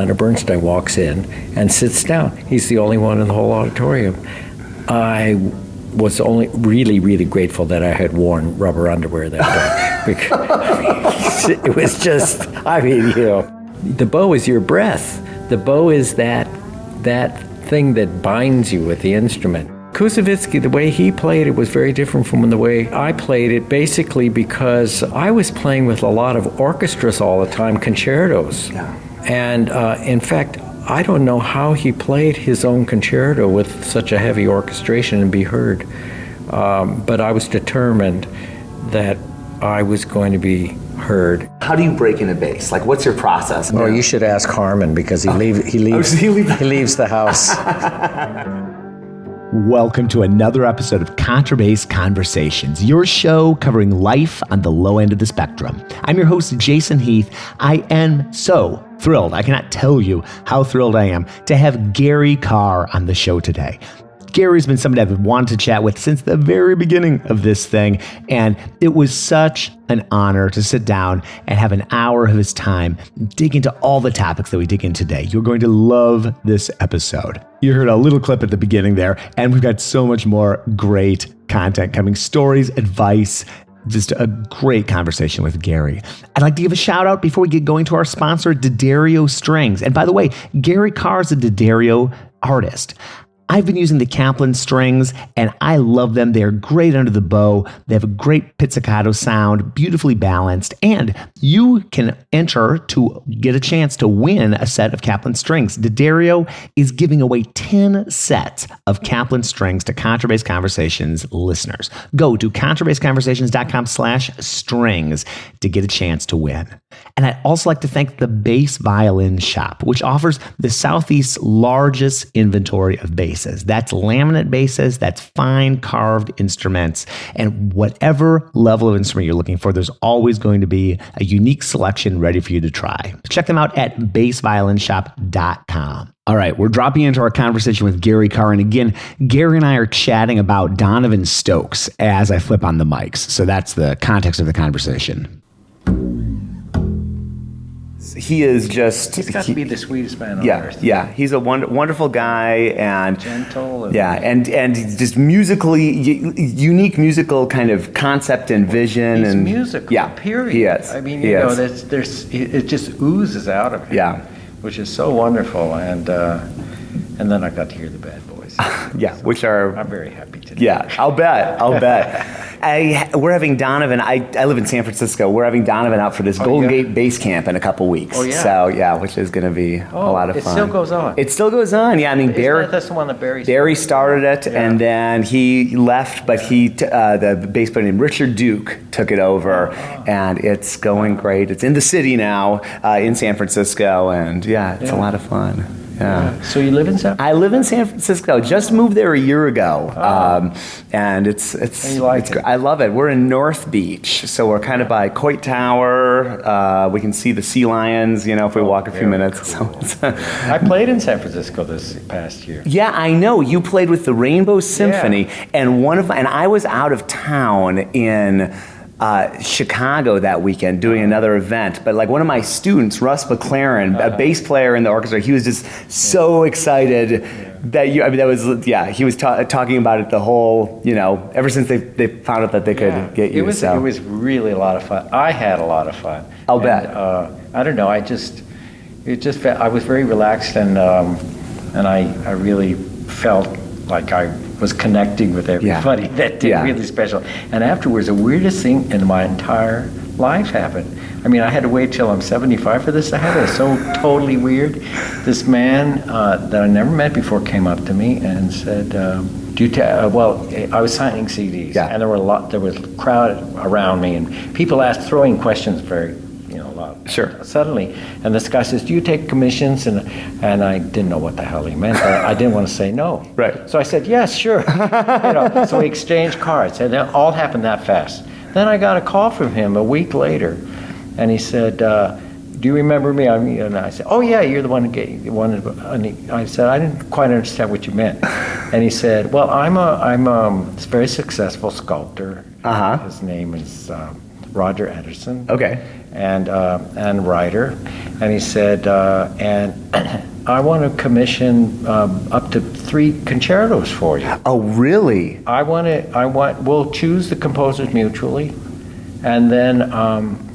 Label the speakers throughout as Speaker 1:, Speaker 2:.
Speaker 1: And Bernstein walks in and sits down. He's the only one in the whole auditorium. I was only really grateful that I had worn rubber underwear that day. Because it was just, the bow is your breath. The bow is that thing that binds you with the instrument. Koussevitzky, the way he played it was very different from the way I played it, basically because I was playing with a lot of orchestras all the time, concertos.
Speaker 2: Yeah.
Speaker 1: And in fact, I don't know how he played his own concerto with such a heavy orchestration and be heard. But I was determined that I was going to be heard.
Speaker 2: How do you break into bass? Like, what's your process?
Speaker 1: Well, you should ask Harmon because he leaves the house.
Speaker 3: Welcome to another episode of Contrabass Conversations, your show covering life on the low end of the spectrum. I'm your host, Jason Heath. I am so thrilled. I cannot tell you how thrilled I am to have Gary Karr on the show today. Gary's been somebody I've wanted to chat with since the very beginning of this thing, and it was such an honor to sit down and have an hour of his time dig into all the topics that we dig in today. You're going to love this episode. You heard a little clip at the beginning there, and we've got so much more great content coming, stories, advice, just a great conversation with Gary. I'd like to give a shout out before we get going to our sponsor, D'Addario Strings. And by the way, Gary Karr is a D'Addario artist. I've been using the Kaplan strings, and I love them. They're great under the bow. They have a great pizzicato sound, beautifully balanced, and you can enter to get a chance to win a set of Kaplan strings. D'Addario is giving away 10 sets of Kaplan strings to Contrabass Conversations listeners. Go to contrabassconversations.com/strings to get a chance to win. And I'd also like to thank the Bass Violin Shop, which offers the Southeast's largest inventory of basses. That's laminate basses, that's fine carved instruments, and whatever level of instrument you're looking for, there's always going to be a unique selection ready for you to try. Check them out at bassviolinshop.com. All right, we're dropping into our conversation with Gary Karr, and again, Gary and I are chatting about Donovan Stokes as I flip on the mics, so that's the context of the conversation.
Speaker 2: He is just...
Speaker 1: He's got to be the sweetest man on earth.
Speaker 2: Yeah, he's a wonderful guy, and
Speaker 1: gentle.
Speaker 2: And just musically, unique musical kind of concept and vision.
Speaker 1: He's
Speaker 2: and
Speaker 1: musical, period.
Speaker 2: He is.
Speaker 1: I mean, it just oozes out of him.
Speaker 2: Yeah.
Speaker 1: Which is so wonderful, and then I got to hear the bad boys.
Speaker 2: Which are...
Speaker 1: I'm very happy today.
Speaker 2: Yeah, I'll bet. We're having Donovan, I live in San Francisco, we're having Donovan out for this Golden Gate Bass Camp in a couple weeks.
Speaker 1: Oh, yeah.
Speaker 2: So, which is going to be a lot of fun.
Speaker 1: It still goes on.
Speaker 2: It still goes on, yeah. I mean,
Speaker 1: that's the one that
Speaker 2: Barry started it, and then he left, but the bass player named Richard Duke took it over, and it's going great. It's in the city now, in San Francisco, and it's a lot of fun. Yeah.
Speaker 1: So you live in San Francisco?
Speaker 2: I live in San Francisco. Just moved there a year ago, and it's great. I love it. We're in North Beach, so we're kind of by Coit Tower. We can see the sea lions, if we walk a few minutes.
Speaker 1: Cool. I played in San Francisco this past year.
Speaker 2: Yeah, I know. You played with the Rainbow Symphony, and I was out of town in Chicago that weekend doing another event, but like one of my students, Russ McLaren, a bass player in the orchestra, he was just so excited that he was talking about it the whole, ever since they found out that they could get you.
Speaker 1: It was really a lot of fun. I had a lot of fun.
Speaker 2: I'll bet.
Speaker 1: I don't know. I was very relaxed, and I really felt like I was connecting with everybody. That did really special. And afterwards, the weirdest thing in my entire life happened. I mean, I had to wait till I'm 75 for this to happen. It's so totally weird. This man that I never met before came up to me and said, I was signing CDs, and there was a crowd around me, and people throwing questions very, a lot.
Speaker 2: Sure.
Speaker 1: Suddenly, and this guy says, "Do you take commissions?" And I didn't know what the hell he meant. I didn't want to say no.
Speaker 2: Right.
Speaker 1: So I said, "Yes, sure." So we exchanged cards, and it all happened that fast. Then I got a call from him a week later, and he said, "Do you remember me?" And I said, "Oh yeah, you're the one who gave one." And I said, "I didn't quite understand what you meant." And he said, "Well, I'm a very successful sculptor. His name is Roger Ederson."
Speaker 2: Okay.
Speaker 1: And writer, And he said, and I want to commission up to 3 concertos for you.
Speaker 2: Oh, really?
Speaker 1: We'll choose the composers mutually, and then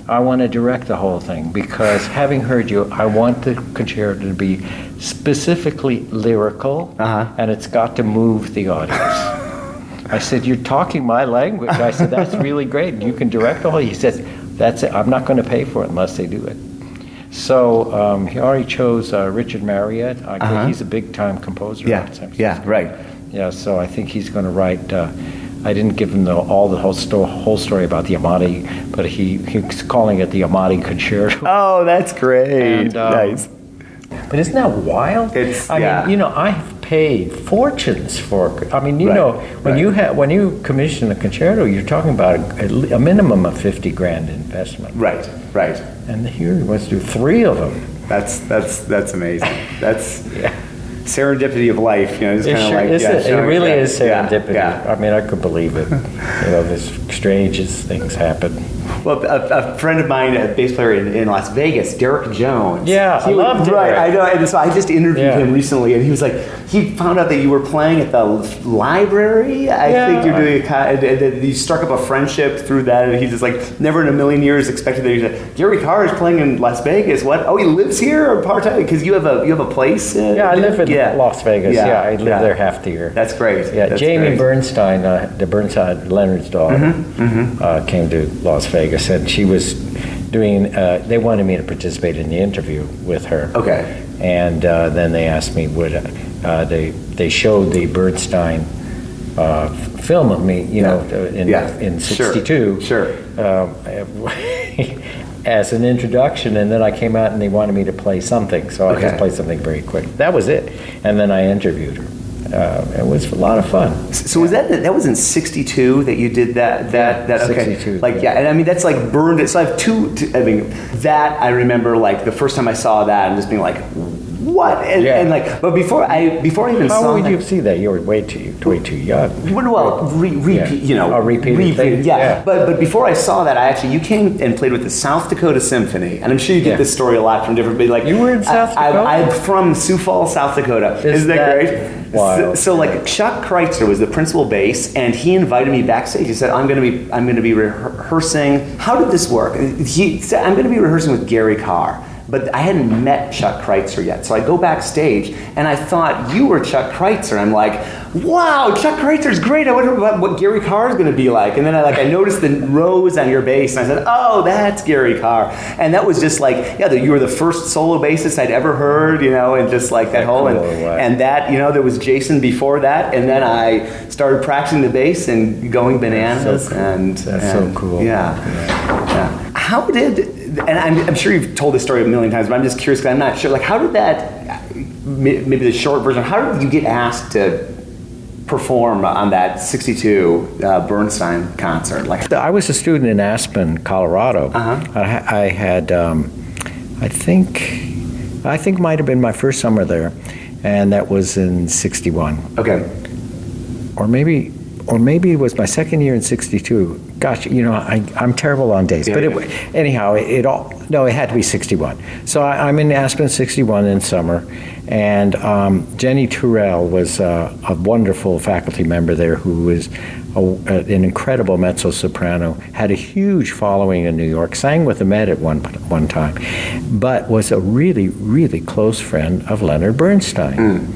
Speaker 1: I want to direct the whole thing, because having heard you, I want the concerto to be specifically lyrical, and it's got to move the audience. I said, you're talking my language. I said, that's really great. You can direct the whole. He says, that's it. I'm not going to pay for it unless they do it. So he already chose Richard Marriott. He's a big-time composer.
Speaker 2: Yeah,
Speaker 1: in San Francisco.
Speaker 2: yeah, right.
Speaker 1: Yeah, so I think he's going to write. I didn't give him the whole story about the Amati, but he's calling it the Amati Concerto.
Speaker 2: Oh, that's great.
Speaker 1: And,
Speaker 2: nice.
Speaker 1: But isn't that wild? I mean, I've paid fortunes for. I mean, when you commission a concerto, you're talking about a minimum of $50,000 investment.
Speaker 2: Right.
Speaker 1: And here he wants to do 3 of them.
Speaker 2: That's amazing. That's serendipity of life. It's kind of like
Speaker 1: it really is serendipity.
Speaker 2: Yeah.
Speaker 1: I mean, I could believe it. There's strangest things happen.
Speaker 2: Well, a friend of mine, a bass player in Las Vegas, Derek Jones.
Speaker 1: Yeah, I love Derek.
Speaker 2: Right, I know. And so I just interviewed him recently, and he was like, he found out that you were playing at the library. I think you're doing and you struck up a friendship through that, and he just like never in a million years expected that. He's like, Gary Karr is playing in Las Vegas. What? Oh, he lives here or part time? Because you have a place.
Speaker 1: I live in Las Vegas. Yeah, I live there half the year.
Speaker 2: That's great.
Speaker 1: Yeah,
Speaker 2: That's
Speaker 1: Jamie
Speaker 2: great.
Speaker 1: Bernstein, the Bernstein Leonard's daughter, came to Las Vegas, and she was doing. They wanted me to participate in the interview with her.
Speaker 2: Okay.
Speaker 1: And then they asked me would they showed the Bernstein film of me, in '62.
Speaker 2: Sure.
Speaker 1: As an introduction, and then I came out and they wanted me to play something, so I just played something very quick. That was it, and then I interviewed her. It was a lot of fun.
Speaker 2: So was that was in '62 that you did that? Okay.
Speaker 1: 62.
Speaker 2: And I mean that's like burned. So I have two. I mean that I remember like the first time I saw that and just being like, what? And like, but before I even saw.
Speaker 1: How would you see that? You were way too young.
Speaker 2: Well, repeated. Yeah. But before I saw that, you came and played with the South Dakota Symphony, and I'm sure you get this story a lot from different. But like
Speaker 1: you were in South Dakota.
Speaker 2: I'm from Sioux Falls, South Dakota. Isn't that great?
Speaker 1: Wow.
Speaker 2: So like Chuck Kreitzer was the principal bass, and he invited me backstage. He said, I'm going to be rehearsing. How did this work? He said, I'm going to be rehearsing with Gary Karr. But I hadn't met Chuck Kreitzer yet. So I go backstage, and I thought you were Chuck Kreitzer. I'm like, wow, Chuck Kreitzer's great. I wonder what Gary Karr is going to be like. And then I noticed the rose on your bass, and I said, oh, that's Gary Karr. And that was just like, you were the first solo bassist I'd ever heard, and just like that whole, and that, there was Jason before that, and then I started practicing the bass and going bananas.
Speaker 1: That's so cool.
Speaker 2: Yeah. How did... And I'm sure you've told this story a million times, but I'm just curious because I'm not sure. Like, how did that, maybe the short version, how did you get asked to perform on that it Bernstein concert? Like,
Speaker 1: I was a student in Aspen, Colorado. I had, I think might have been my first summer there, and that was in '61.
Speaker 2: Okay.
Speaker 1: Or maybe it was my second year in '62. Gosh, I'm terrible on dates. But anyhow, it had to be '61. So I'm in Aspen '61 in summer, and Jenny Turrell was a wonderful faculty member there who was an incredible mezzo-soprano, had a huge following in New York, sang with the Met at one time, but was a really, really close friend of Leonard Bernstein.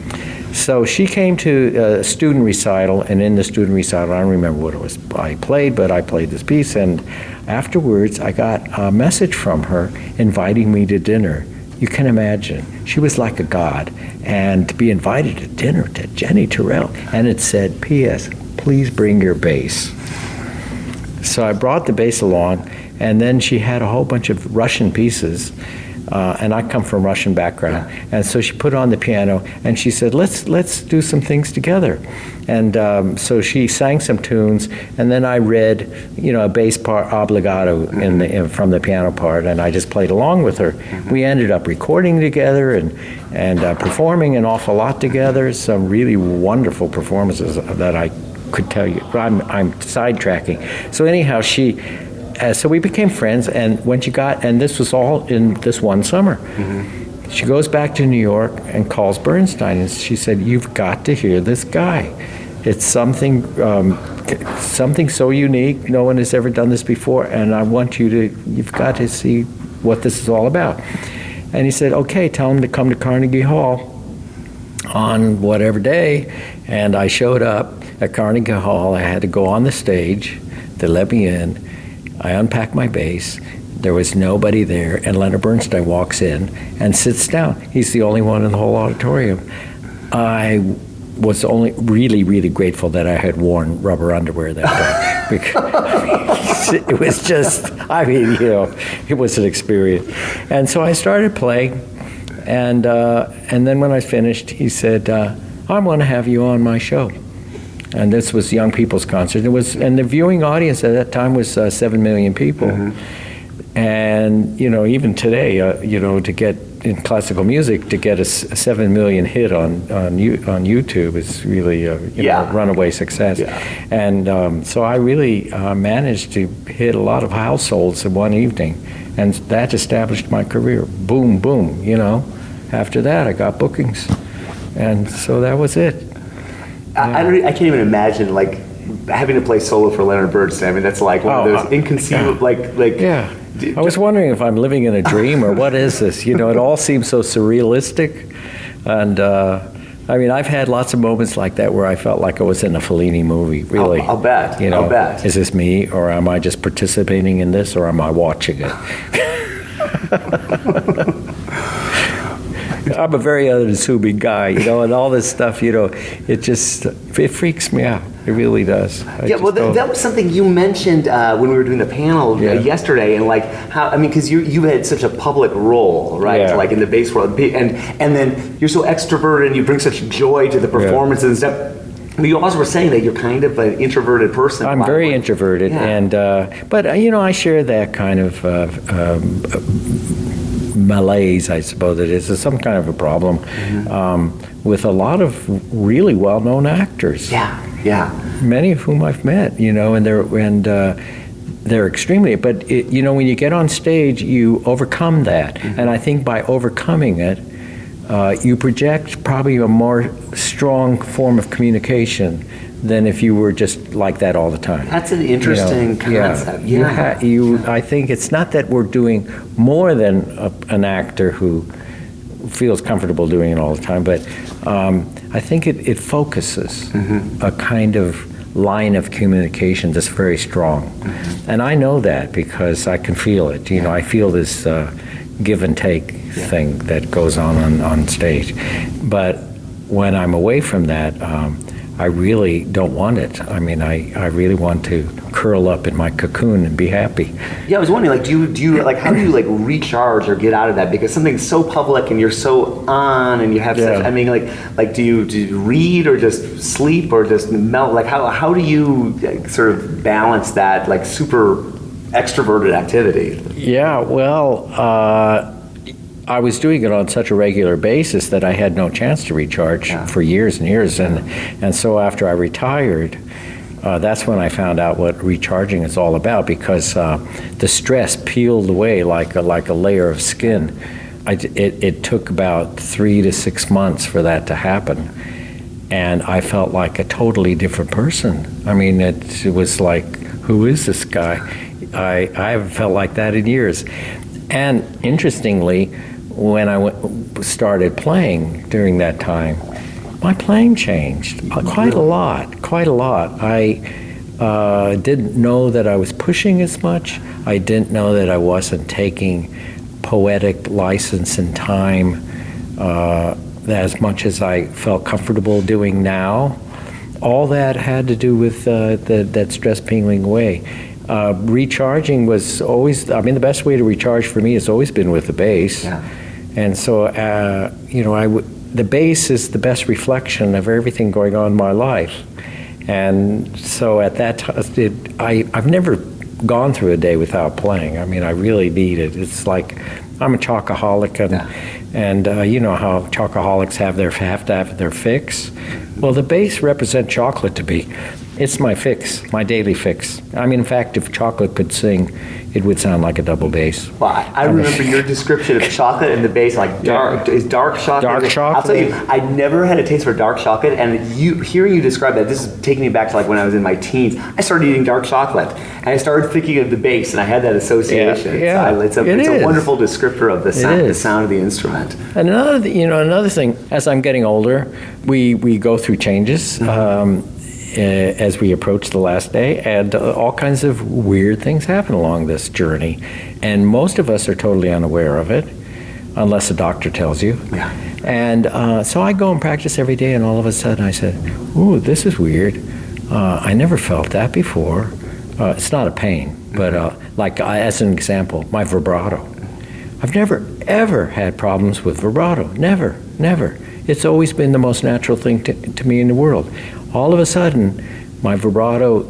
Speaker 1: So she came to a student recital, and in the student recital, I don't remember what it was I played, but I played this piece, and afterwards I got a message from her inviting me to dinner. You can imagine, she was like a god, and to be invited to dinner to Jenny Turrell, and it said, P.S., please bring your bass. So I brought the bass along, and then she had a whole bunch of Russian pieces, and I come from Russian background, and so she put on the piano, and she said, let's do some things together. And so she sang some tunes, and then I read, a bass part obligato from the piano part, and I just played along with her. We ended up recording together and performing an awful lot together, some really wonderful performances that I could tell you. I'm sidetracking. So anyhow, so we became friends, and and this was all in this one summer. She goes back to New York and calls Bernstein, and she said, "You've got to hear this guy. It's something so unique. No one has ever done this before, and you've got to see what this is all about." And he said, "Okay, tell him to come to Carnegie Hall on whatever day." And I showed up at Carnegie Hall. I had to go on the stage. They let me in. I unpacked my bass. There was nobody there, and Leonard Bernstein walks in and sits down. He's the only one in the whole auditorium. I was only really, really grateful that I had worn rubber underwear that day. Because it was just, it was an experience. And so I started playing, and then when I finished, he said, "I want to have you on my show." And this was Young People's Concert. And the viewing audience at that time was 7 million people. And even today, to get in classical music, to get a 7 million hit on YouTube is really a runaway success. Yeah. And so I really managed to hit a lot of households in one evening, and that established my career. Boom, boom. After that, I got bookings, and so that was it.
Speaker 2: I can't even imagine having to play solo for Leonard Bernstein. I mean, that's like one of those inconceivable
Speaker 1: Yeah. I was wondering if I'm living in a dream or what is this? It all seems so surrealistic. And I've had lots of moments like that where I felt like I was in a Fellini movie, really.
Speaker 2: I'll bet. I'll bet.
Speaker 1: Is this me, or am I just participating in this, or am I watching it? I'm a very unassuming guy, and all this stuff, it freaks me out. It really does.
Speaker 2: That was something you mentioned when we were doing the panel yesterday, and because you had such a public role, right?
Speaker 1: Yeah.
Speaker 2: In the bass world, and then you're so extroverted and you bring such joy to the performances and stuff. But you also were saying that you're kind of an introverted person.
Speaker 1: I'm very introverted, and but I share that kind of malaise, I suppose it is. It's some kind of a problem with a lot of really well-known actors.
Speaker 2: Yeah.
Speaker 1: Many of whom I've met, and they're extremely. But when you get on stage, you overcome that, and I think by overcoming it, you project probably a more strong form of communication than if you were just like that all the time.
Speaker 2: That's an interesting concept.
Speaker 1: I think it's not that we're doing more than an actor who feels comfortable doing it all the time, but I think it focuses a kind of line of communication that's very strong. And I know that because I can feel it. I feel this give and take thing that goes on stage. But when I'm away from that, I really don't want it. I really want to curl up in my cocoon and be happy.
Speaker 2: Yeah, I was wondering, how do you recharge or get out of that? Because something's so public and you're so on, and you have such. Do you read or just sleep or just melt? How do you sort of balance that super extroverted activity?
Speaker 1: Yeah, well. I was doing it on such a regular basis that I had no chance to recharge for years and years. And so after I retired, that's when I found out what recharging is all about, because the stress peeled away like a layer of skin. It took about 3 to 6 months for that to happen. And I felt like a totally different person. It was like, who is this guy? I haven't felt like that in years. And interestingly, when I started playing during that time, my playing changed quite a lot. I didn't know that I was pushing as much. I didn't know that I wasn't taking poetic license and time as much as I felt comfortable doing now. All that had to do with that stress peeling away. Recharging was always, the best way to recharge for me has always been with the bass. Yeah. And so, the bass is the best reflection of everything going on in my life. And so at that time, I've never gone through a day without playing. I really need it. It's like, I'm a chocoholic, and you know how chocoholics have to have their fix. Well, the bass represents chocolate to me. It's my fix, my daily fix. I mean, in fact, if chocolate could sing, it would sound like a double bass.
Speaker 2: Well, I remember your description of chocolate and the bass, like dark. Is dark chocolate?
Speaker 1: Dark chocolate.
Speaker 2: I'll tell you, I never had a taste for dark chocolate, and hearing you describe that, this is taking me back to like when I was in my teens. I started eating dark chocolate, and I started thinking of the bass, and I had that association.
Speaker 1: Yeah,
Speaker 2: so it's a wonderful descriptor of the sound of the instrument.
Speaker 1: And another thing, as I'm getting older, we go through changes. As we approach the last day, and all kinds of weird things happen along this journey, and most of us are totally unaware of it, unless a doctor tells you.
Speaker 2: Yeah.
Speaker 1: And so I go and practice every day, and all of a sudden I said, "Ooh, this is weird. I never felt that before." It's not a pain, but as an example, my vibrato. I've never ever had problems with vibrato. Never. It's always been the most natural thing to me in the world. All of a sudden, my vibrato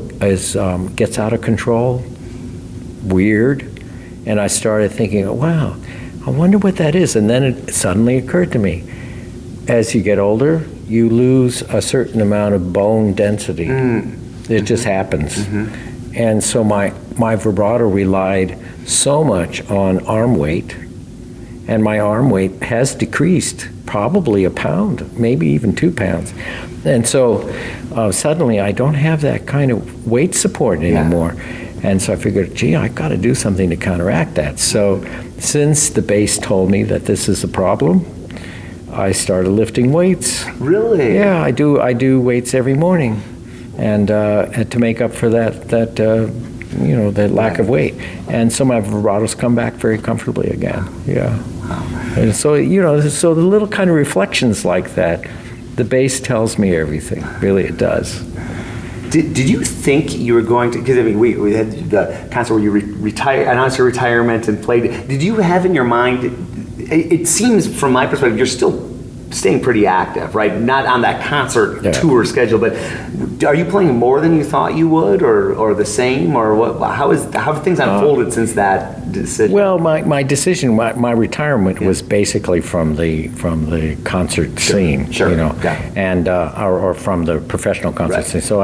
Speaker 1: gets out of control, weird, and I started thinking, wow, I wonder what that is. And then it suddenly occurred to me, as you get older, you lose a certain amount of bone density. It just happens. And so my vibrato relied so much on arm weight, and my arm weight has decreased probably a pound, maybe even 2 pounds. And so suddenly I don't have that kind of weight support anymore. And so I figured, gee, I got to do something to counteract that. So since the bass told me that this is a problem, I started lifting weights.
Speaker 2: Really?
Speaker 1: Yeah, I do weights every morning, and to make up for that lack of weight. And so my vibratos come back very comfortably again. Yeah. And so, so the little kind of reflections like that, the bass tells me everything. Really, it does.
Speaker 2: Did you think you were going to, because I mean, we had the concert where you announced your retirement and played. Did you have in your mind, it seems from my perspective, you're still staying pretty active, right? Not on that concert tour schedule, but are you playing more than you thought you would, or the same, or what? How have things unfolded since that decision?
Speaker 1: Well, my decision, my retirement was basically from the concert scene, and or from the professional concert scene. So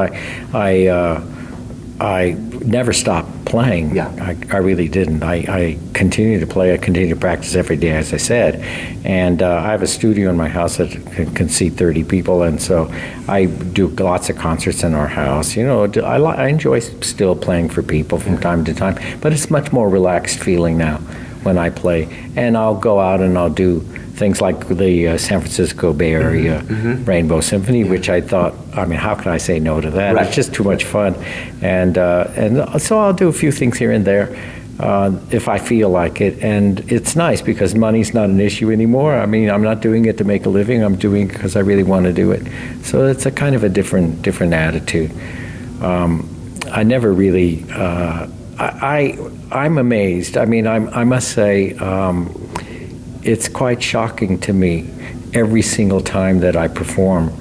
Speaker 1: I never stopped playing. I really didn't. I continue to play. I continue to practice every day, as I said. And I have a studio in my house that can seat 30 people, and so I do lots of concerts in our house. I enjoy still playing for people from time to time, but it's much more relaxed feeling now when I play. And I'll go out and I'll do things like the San Francisco Bay Area Rainbow Symphony, which I thought, how could I say no to that? Right. It's just too much fun. And so I'll do a few things here and there if I feel like it. And it's nice because money's not an issue anymore. I'm not doing it to make a living. I'm doing it because I really want to do it. So it's a kind of a different attitude. I never really, I'm amazed. I must say, it's quite shocking to me every single time that I perform,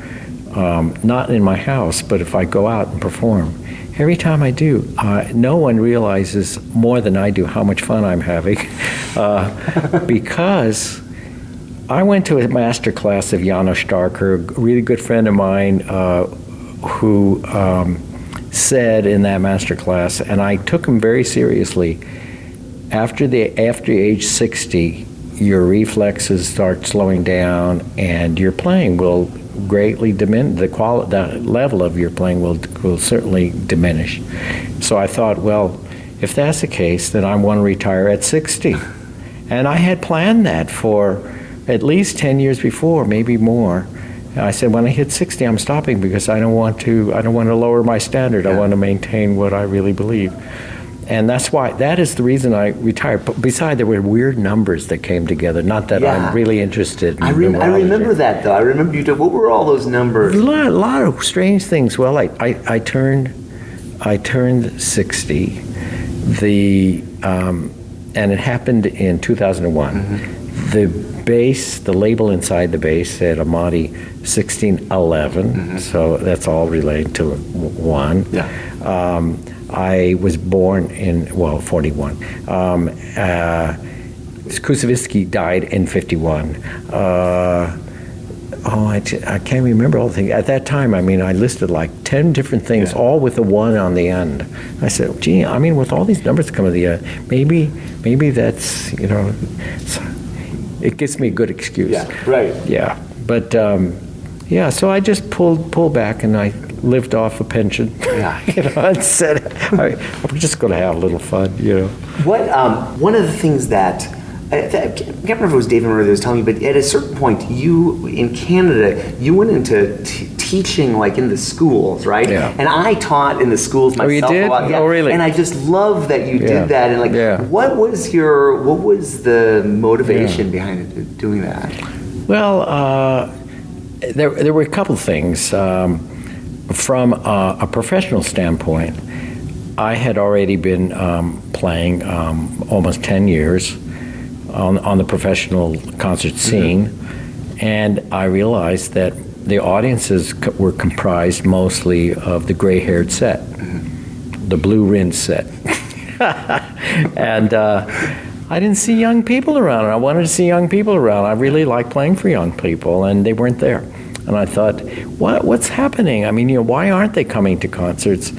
Speaker 1: not in my house, but if I go out and perform. Every time I do, no one realizes more than I do how much fun I'm having, because I went to a master class of Janos Starker, a really good friend of mine, who said in that master class, and I took him very seriously, after age 60, your reflexes start slowing down, and your playing will greatly diminish. The level of your playing will certainly diminish. So I thought, well, if that's the case, then I want to retire at 60. And I had planned that for at least 10 years before, maybe more. I said, when I hit 60, I'm stopping because I don't want to lower my standard. I want to maintain what I really believe. And that is the reason I retired. Besides, there were weird numbers that came together. Not that I'm really interested in numerology. I remember
Speaker 2: that, though. I remember you did. What were all those numbers?
Speaker 1: A lot of strange things. Well, I turned 60. And it happened in 2001. The bass, the label inside the bass said Amati 1611. So that's all related to one. I was born in 41. Kusevitsky died in 51. I can't remember all the things. At that time, I mean, I listed like 10 different things, all with a 1 on the end. I said, gee, I mean, with all these numbers coming to the end, maybe that's, you know, it gives me a good excuse.
Speaker 2: Yeah, right.
Speaker 1: Yeah, but yeah, so I just pulled back and I lived off a pension.
Speaker 2: Yeah.
Speaker 1: You know, and said, I'm just going to have a little fun, you know.
Speaker 2: What, one of the things that, I can't remember if it was David Murray that was telling me, but at a certain point, you, in Canada, you went into teaching like in the schools, right?
Speaker 1: Yeah.
Speaker 2: And I taught in the schools myself.
Speaker 1: Oh, you did?
Speaker 2: A lot. Yeah.
Speaker 1: Oh, really?
Speaker 2: And I just love that you did that. And like, what was the motivation behind doing that?
Speaker 1: Well, there were a couple things. From a professional standpoint, I had already been playing almost 10 years on the professional concert scene, and I realized that the audiences were comprised mostly of the gray-haired set, the blue rinse set. And I didn't see young people around, and I wanted to see young people around. I really like playing for young people, and they weren't there. And I thought, what's happening? I mean, you know, why aren't they coming to concerts?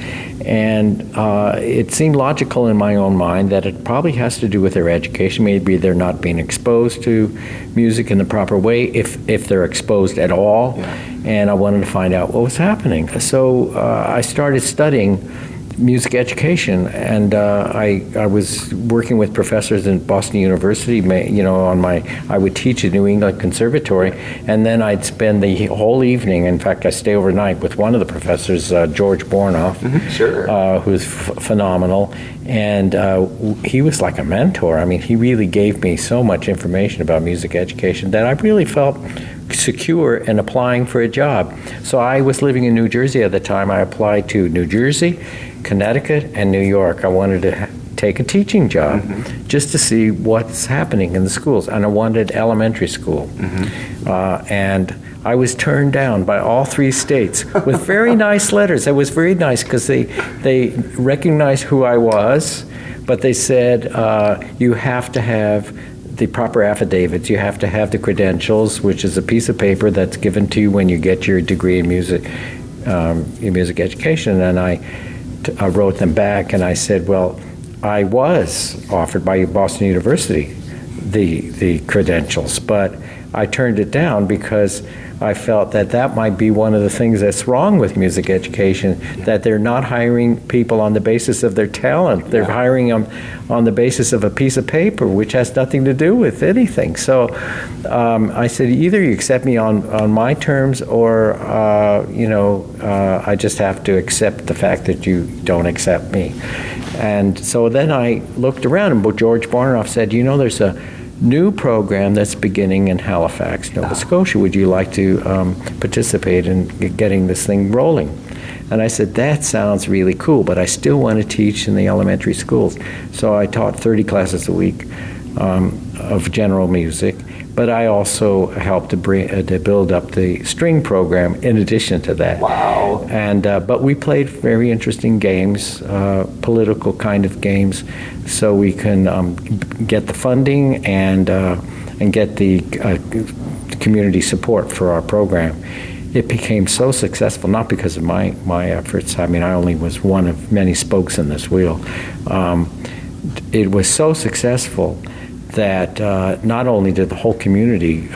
Speaker 1: And it seemed logical in my own mind that it probably has to do with their education. Maybe they're not being exposed to music in the proper way, if they're exposed at all. Yeah. And I wanted to find out what was happening. So I started studying music education, and I was working with professors in Boston University. You know, I would teach at New England Conservatory, and then I'd spend the whole evening. In fact, I stay overnight with one of the professors, George Bornoff, who's phenomenal, and he was like a mentor. I mean, he really gave me so much information about music education that I really felt secure in applying for a job. So I was living in New Jersey at the time. I applied to New Jersey, Connecticut, and New York. I wanted to take a teaching job just to see what's happening in the schools, and I wanted elementary school. And I was turned down by all 3 states with very nice letters. It was very nice because they recognized who I was, but they said, you have to have the proper affidavits. You have to have the credentials, which is a piece of paper that's given to you when you get your degree in music education. And I wrote them back and I said, well, I was offered by Boston University the credentials, but I turned it down because I felt that might be one of the things that's wrong with music education, that they're not hiring people on the basis of their talent. They're hiring them on the basis of a piece of paper, which has nothing to do with anything. So I said, either you accept me on my terms, or I just have to accept the fact that you don't accept me. And so then I looked around, and George Barnoff said, you know, there's a new program that's beginning in Halifax, Nova Scotia. Would you like to participate in getting this thing rolling? And I said, that sounds really cool, but I still want to teach in the elementary schools. So I taught 30 classes a week of general music, but I also helped to build up the string program in addition to that. Wow. And but we played very interesting games, political kind of games, so we can get the funding and get the community support for our program. It became so successful, not because of my efforts. I mean, I only was one of many spokes in this wheel. It was so successful that not only did the whole community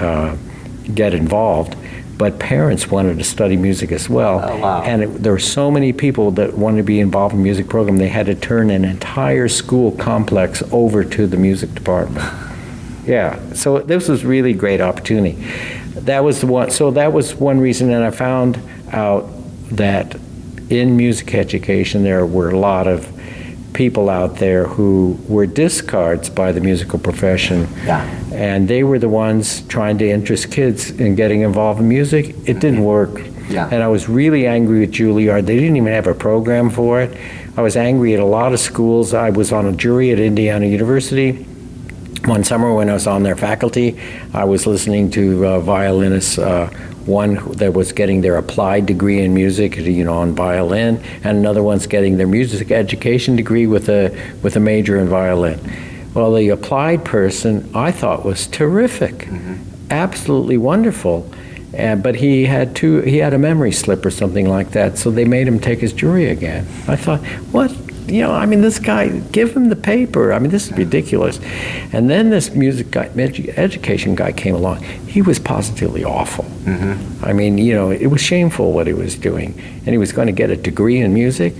Speaker 1: get involved, but parents wanted to study music as well. Oh, wow. And there were so many people that wanted to be involved in the music program, they had to turn an entire school complex over to the music department. Yeah, so this was really great opportunity. That was the one. So that was one reason, and I found out that in music education there were a lot of people out there who were discards by the musical profession, and they were the ones trying to interest kids in getting involved in music. It didn't work. And I was really angry with Juilliard. They didn't even have a program for it. I was angry at a lot of schools. I was on a jury at Indiana University. One summer when I was on their faculty, I was listening to violinists, one that was getting their applied degree in music, on violin, and another one's getting their music education degree with a major in violin. Well, the applied person I thought was terrific, absolutely wonderful. But he had a memory slip or something like that, so they made him take his jury again. I thought, what? This guy, give him the paper. This is ridiculous. And then this music guy, education guy came along. He was positively awful. It was shameful what he was doing. And he was going to get a degree in music,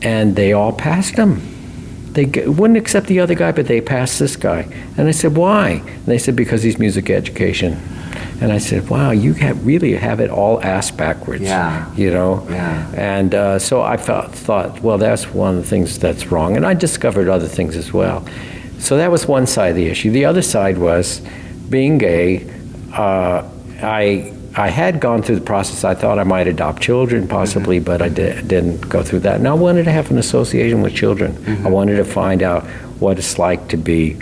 Speaker 1: and they all passed him. They wouldn't accept the other guy, but they passed this guy. And I said, why? And they said, because he's music education. And I said, wow, you really have it all ass backwards.
Speaker 2: Yeah.
Speaker 1: Yeah. And so I thought, well, that's one of the things that's wrong. And I discovered other things as well. So that was one side of the issue. The other side was, being gay, I had gone through the process. I thought I might adopt children, possibly, but I didn't go through that. And I wanted to have an association with children. I wanted to find out what it's like to be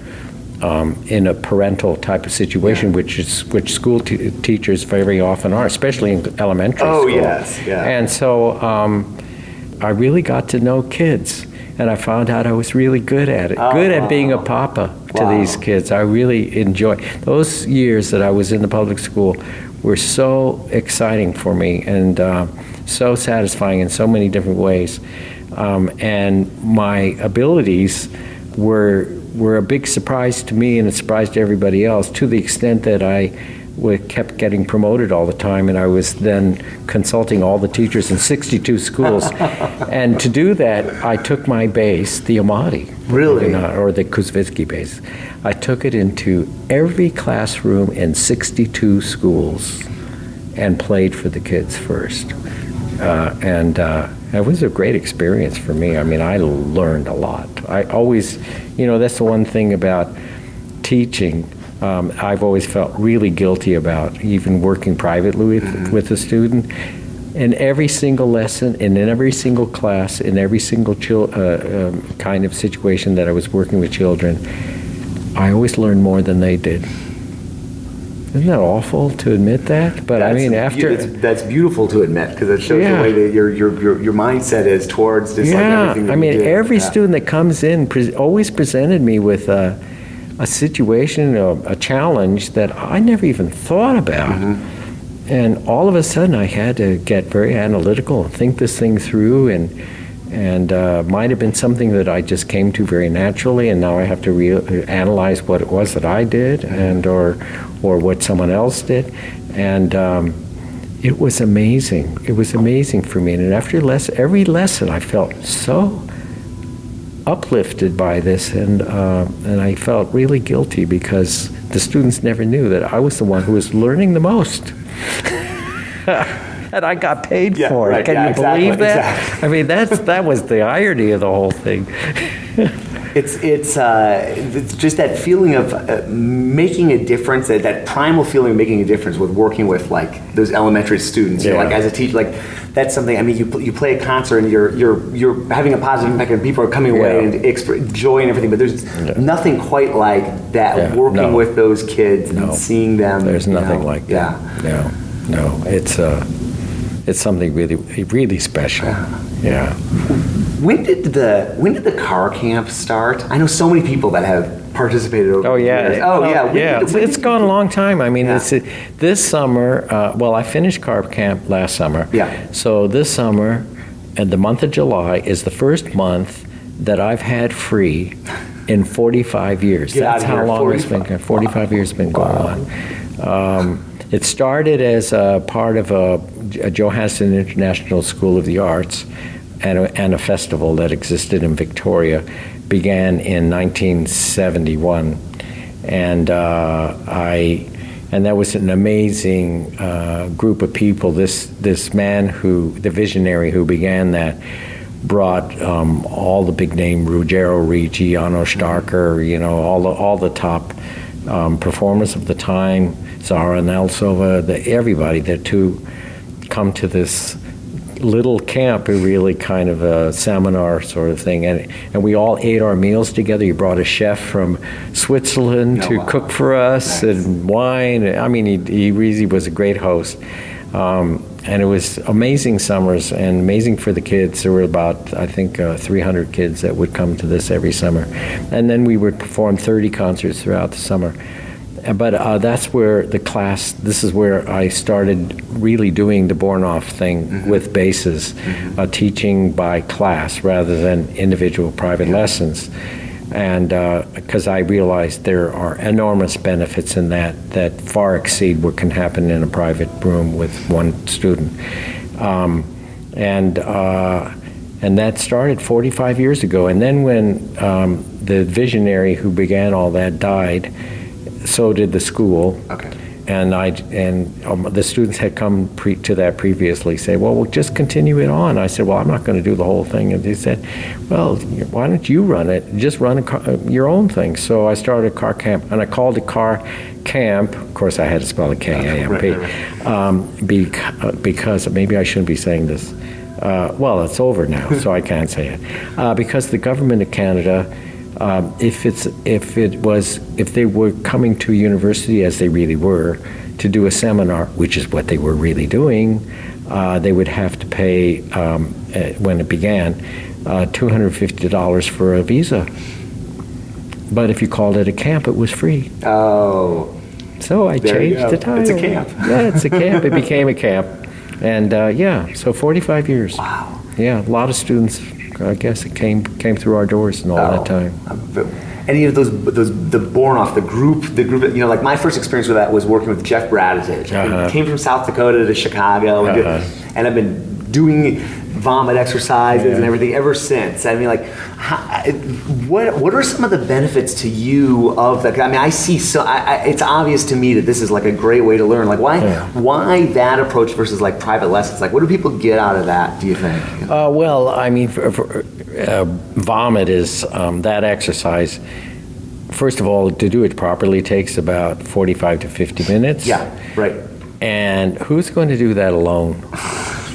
Speaker 1: in a parental type of situation, which school teachers very often are, especially in elementary school.
Speaker 2: Oh, yes, yeah.
Speaker 1: And so I really got to know kids, and I found out I was really good at it, at being a papa to these kids. I really enjoyed those years that I was in the public school. Were so exciting for me and so satisfying in so many different ways, and my abilities were a big surprise to me and a surprise to everybody else, to the extent that I kept getting promoted all the time, and I was then consulting all the teachers in 62 schools. And to do that, I took my bass, the Amati,
Speaker 2: really,
Speaker 1: or the Kuzvitsky bass. I took it into every classroom in 62 schools and played for the kids first. And it was a great experience for me. I learned a lot. I always, that's the one thing about teaching. I've always felt really guilty about, even working privately with a student. In every single lesson, and in every single class, in every single kind of situation that I was working with children, I always learned more than they did. Isn't that awful to admit that? But
Speaker 2: that's beautiful to admit, because it shows the way that your mindset is towards just everything that you do.
Speaker 1: Every student that comes in always presented me with a situation, a challenge that I never even thought about. And all of a sudden I had to get very analytical and think this thing through, and might have been something that I just came to very naturally, and now I have to analyze what it was that I did, and or what someone else did. And it was amazing. It was amazing for me. And after every lesson I felt so uplifted by this, and I felt really guilty because the students never knew that I was the one who was learning the most. And I got paid for it. Can you believe that? Exactly. that was the irony of the whole thing.
Speaker 2: It's just that feeling of making a difference, that primal feeling of making a difference with working with those elementary students. As a teacher, that's something. You play a concert and you're having a positive impact, and people are coming away and joy and everything. But there's nothing quite like that. Working with those kids and seeing them.
Speaker 1: There's nothing like that. No. It's something really, really special. Yeah.
Speaker 2: When did the Karr camp start? I know so many people that have participated over the years.
Speaker 1: It's gone a long time. This summer, I finished Karr camp last summer. Yeah. So this summer, and the month of July is the first month that I've had free in 45 years. That's how long it's been. 45 years has been going on. It started as a part of a Johannesson International School of the Arts, and a festival that existed in Victoria, began in 1971, and that was an amazing group of people. This man the visionary who began that, brought all the big name, Ruggero Ricci, Jano Starker, all the top performers of the time, Zara Nelsova, everybody to come to this little camp, a really kind of a seminar sort of thing, and we all ate our meals together. He brought a chef from Switzerland to cook for us, and wine. He really was a great host, and it was amazing summers and amazing for the kids. There were about 300 kids that would come to this every summer, and then we would perform 30 concerts throughout the summer. But that's where this is where I started really doing the Bornoff thing with basses, teaching by class rather than individual private lessons. And because I realized there are enormous benefits in that far exceed what can happen in a private room with one student. And that started 45 years ago. And then when the visionary who began all that died, so did the school.
Speaker 2: Okay.
Speaker 1: And the students had come to that previously, say, well, we'll just continue it on. I said, well, I'm not going to do the whole thing. And they said, well, why don't you run it? Just run your own thing. So I started a car camp, and I called it Car Camp. Of course, I had to spell it K-A-M-P. Because maybe I shouldn't be saying this. Well, it's over now, so I can't say it. Because the government of Canada, if they were coming to a university, as they really were, to do a seminar, which is what they were really doing, they would have to pay, when it began, $250 for a visa. But if you called it a camp, it was free.
Speaker 2: Oh.
Speaker 1: So I changed the title.
Speaker 2: It's a camp.
Speaker 1: Yeah, it's a camp. It became a camp. And so 45 years.
Speaker 2: Wow.
Speaker 1: Yeah, a lot of students, I guess, it came through our doors in all that time.
Speaker 2: Any of the Bornoff, the group, like my first experience with that was working with Jeff Bradisich. I came from South Dakota to Chicago, and I've been doing vomit exercises and everything ever since. I mean, like, what are some of the benefits to you of that? I mean, I see it's obvious to me that this is like a great way to learn. Like, why that approach versus like private lessons? Like, what do people get out of that, do you think?
Speaker 1: Well, I mean, vomit is that exercise. First of all, to do it properly takes about 45 to 50 minutes.
Speaker 2: Yeah, right.
Speaker 1: And who's going to do that alone?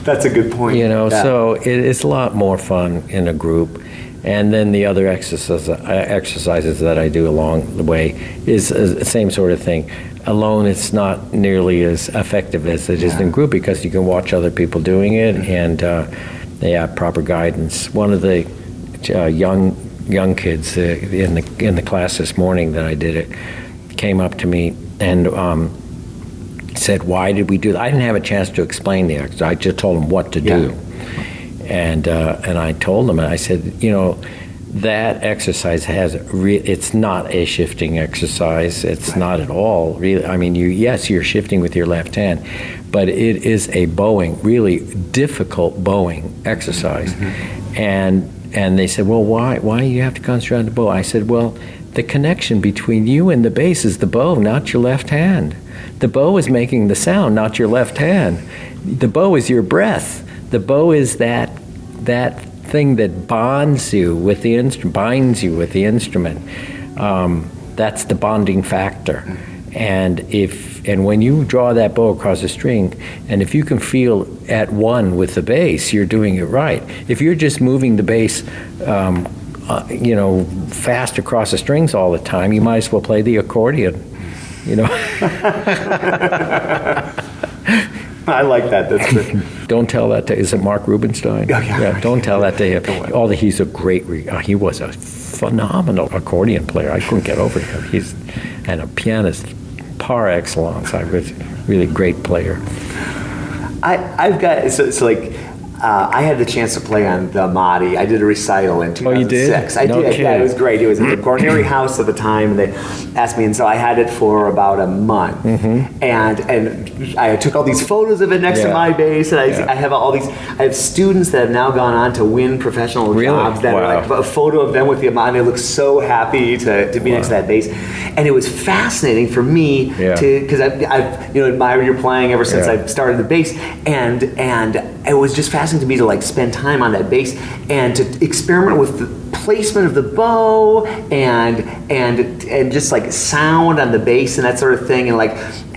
Speaker 2: That's a good point.
Speaker 1: So it's a lot more fun in a group. And then the other exercises that I do along the way is the same sort of thing. Alone, it's not nearly as effective as it is in group because you can watch other people doing it and they have proper guidance. One of the young kids in the class this morning that I did it came up to me and said, why did we do that? I didn't have a chance to explain the exercise. I just told him what to do. And I told him, and I said, that exercise it's not a shifting exercise. It's not at all, really. I mean, you're shifting with your left hand, but it is a bowing, really difficult bowing exercise. And they said, well, why do you have to concentrate on the bow? I said, well, the connection between you and the bass is the bow, not your left hand. The bow is making the sound, not your left hand. The bow is your breath. The bow is that thing that binds you with the instrument. That's the bonding factor. And when you draw that bow across a string, and if you can feel at one with the bass, you're doing it right. If you're just moving the bass, fast across the strings all the time, you might as well play the accordion.
Speaker 2: I like that. That's good.
Speaker 1: Don't tell that to, is it Mark Rubenstein? Yeah, don't tell that to him. He was a phenomenal accordion player. I couldn't get over him. And a pianist par excellence. I was really great player.
Speaker 2: I've got, I had the chance to play on the Amati. I did a recital in 2006. Oh, you did? I did. Yeah, it was great. It was at the Cornery House at the time. They asked me, and so I had it for about a month. And I took all these photos of it next to my bass, and I have all these. I have students that have now gone on to win professional jobs that are like a photo of them with the Amati. They look so happy to be next to that bass, and it was fascinating for me because I've admired your playing ever since I started the bass, and it was just fascinating to me to like spend time on that bass and to experiment with the placement of the bow and just like sound on the bass and that sort of thing. And like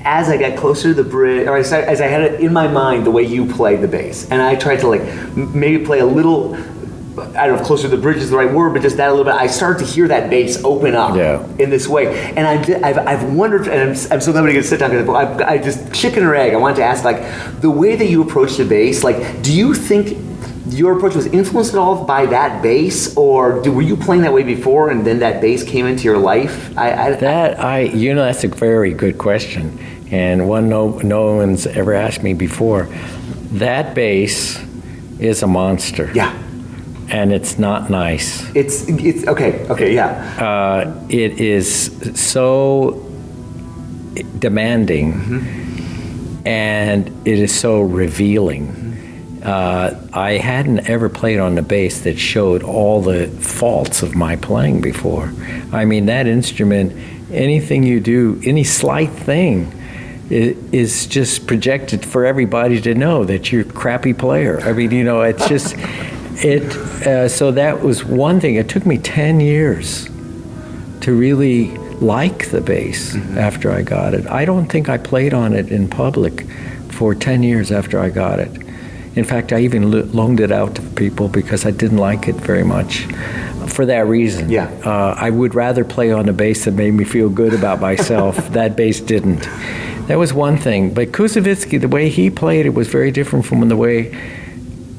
Speaker 2: as I got closer to the bridge, or as I had it in my mind the way you play the bass, and I tried to like maybe play a little, I don't know if closer to the bridge is the right word, but just that a little bit, I started to hear that bass open up in this way. And I've wondered, and I'm so glad we get to sit down, because I just, chicken or egg, I wanted to ask, like, the way that you approach the bass, like, do you think your approach was influenced at all by that bass, or were you playing that way before and then that bass came into your life?
Speaker 1: That's a very good question, and one no one's ever asked me before. That bass is a monster.
Speaker 2: Yeah.
Speaker 1: And it's not nice.
Speaker 2: It's okay, yeah.
Speaker 1: It is so demanding, and it is so revealing. I hadn't ever played on the bass that showed all the faults of my playing before. I mean, that instrument, anything you do, any slight thing, is just projected for everybody to know that you're a crappy player. I mean, it's just, so that was one thing. It took me 10 years to really like the bass after I got it. I don't think I played on it in public for 10 years after I got it. In fact, I even loaned it out to people because I didn't like it very much for that reason.
Speaker 2: Yeah.
Speaker 1: I would rather play on a bass that made me feel good about myself. That bass didn't. That was one thing. But Koussevitzky, the way he played it was very different from the way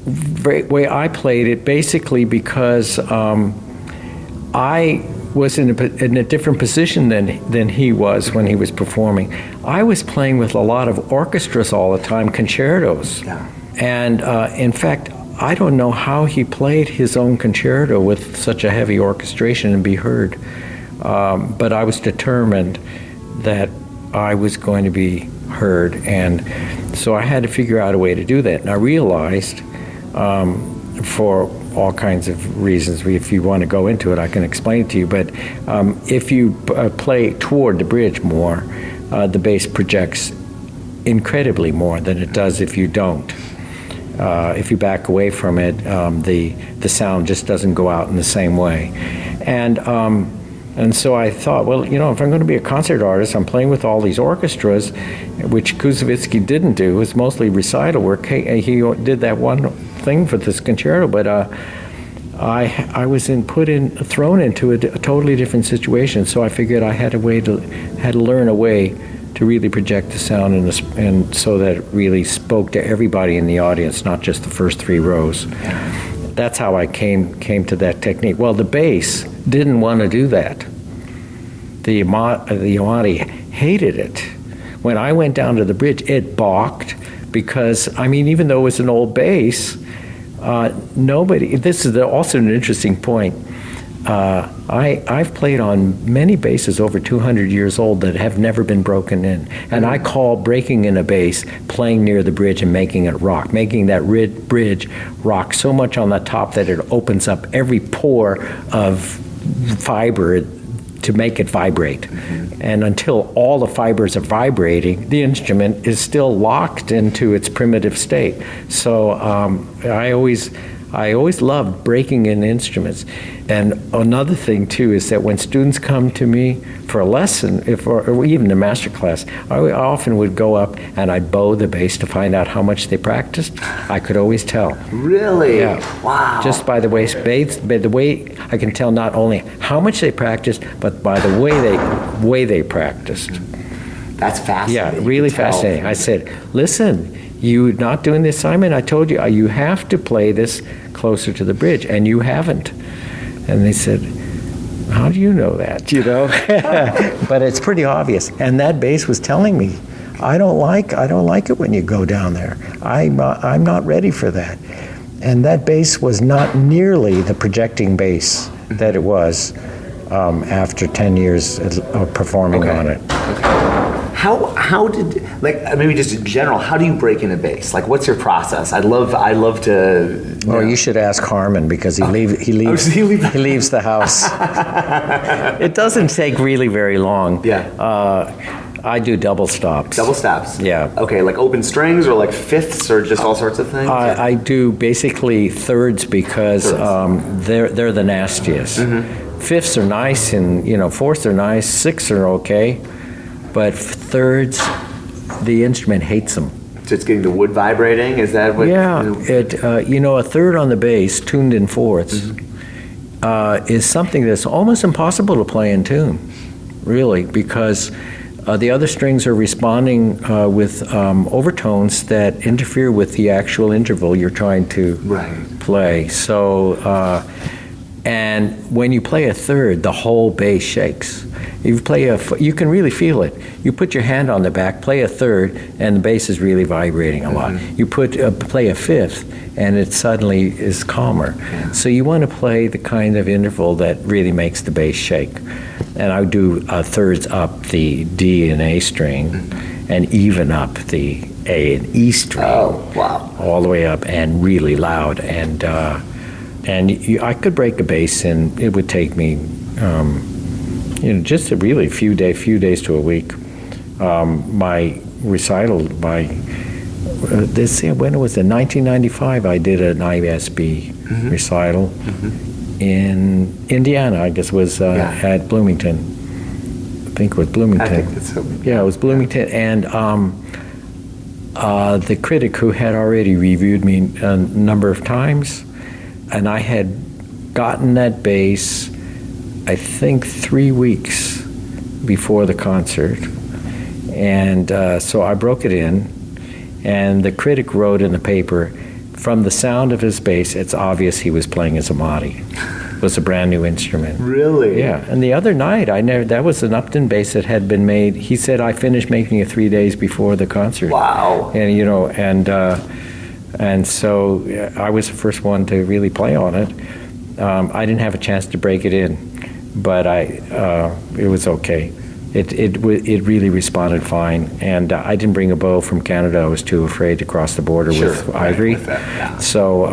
Speaker 1: I played it, basically because I was in a different position than he was when he was performing. I was playing with a lot of orchestras all the time, concertos.
Speaker 2: Yeah.
Speaker 1: And in fact, I don't know how he played his own concerto with such a heavy orchestration and be heard. But I was determined that I was going to be heard. And so I had to figure out a way to do that. And I realized, for all kinds of reasons, if you want to go into it, I can explain it to you. But if you play toward the bridge more, the bass projects incredibly more than it does if you don't. If you back away from it, the sound just doesn't go out in the same way. And so I thought, well, if I'm going to be a concert artist, I'm playing with all these orchestras, which Koussevitzky didn't do. It was mostly recital work. He did that one thing for this concerto, but I was thrown into a totally different situation. So I figured I had to learn a way to really project the sound and so that it really spoke to everybody in the audience, not just the first 3 rows. That's how I came to that technique. Well, the bass didn't want to do that. The Amati hated it. When I went down to the bridge, it balked because, even though it was an old bass, this is also an interesting point. I've played on many basses over 200 years old that have never been broken in. And I call breaking in a bass playing near the bridge and making it rock, making that bridge rock so much on the top that it opens up every pore of fiber to make it vibrate. And until all the fibers are vibrating, the instrument is still locked into its primitive state. So I always loved breaking in instruments. And another thing, too, is that when students come to me for a lesson, or even a master class, I often would go up and I'd bow the bass to find out how much they practiced. I could always tell.
Speaker 2: Really?
Speaker 1: Yeah.
Speaker 2: Wow.
Speaker 1: Just by the way I can tell not only how much they practiced, but by the way they practiced.
Speaker 2: That's fascinating.
Speaker 1: Yeah, really fascinating. I said, listen, you're not doing the assignment. I told you, you have to play this closer to the bridge, and you haven't. And they said, how do you know that, But it's pretty obvious. And that bass was telling me, I don't like it when you go down there. I'm not ready for that. And that bass was not nearly the projecting bass that it was after 10 years of performing on it.
Speaker 2: Okay. How did, maybe just in general, how do you break in a bass? What's your process? I'd love to.
Speaker 1: Well, you should ask Harmon because he leaves the house. It doesn't take really very long.
Speaker 2: Yeah.
Speaker 1: I do double stops.
Speaker 2: Double stops?
Speaker 1: Yeah.
Speaker 2: Okay, open strings or fifths or just all sorts of things?
Speaker 1: I do basically thirds because they're the nastiest. Mm-hmm. Fifths are nice and fourths are nice. Sixths are okay. But thirds, the instrument hates them.
Speaker 2: So it's getting the wood vibrating? Is that what?
Speaker 1: Yeah. A third on the bass, tuned in fourths, is something that's almost impossible to play in tune, really, because The other strings are responding with overtones that interfere with the actual interval you're trying to play. So, and when you play a third, the whole bass shakes. You can really feel it. You put your hand on the back, play a third, and the bass is really vibrating a lot. You play a fifth, and it suddenly is calmer. So you want to play the kind of interval that really makes the bass shake. And I do thirds up the D and A string, and even up the A and E string.
Speaker 2: Oh, wow!
Speaker 1: All the way up, and really loud. And I could break a bass, and it would take me, just a really few days to a week. My recital, when it was in 1995, I did an IISB recital in Indiana. I guess was at Bloomington. I think it was Bloomington.
Speaker 2: I think that's so.
Speaker 1: Yeah, it was Bloomington, and the critic who had already reviewed me a number of times, and I had gotten that bass, I think 3 weeks before the concert, and so I broke it in, and the critic wrote in the paper, from the sound of his bass, it's obvious he was playing his Amati. It was a brand new instrument.
Speaker 2: Really?
Speaker 1: Yeah, and the other night, that was an Upton bass that had been made. He said, I finished making it 3 days before the concert.
Speaker 2: Wow.
Speaker 1: And and so I was the first one to really play on it. I didn't have a chance to break it in, but it was okay. It really responded fine, and I didn't bring a bow from Canada. I was too afraid to cross the border with ivory.
Speaker 2: With that, yeah.
Speaker 1: So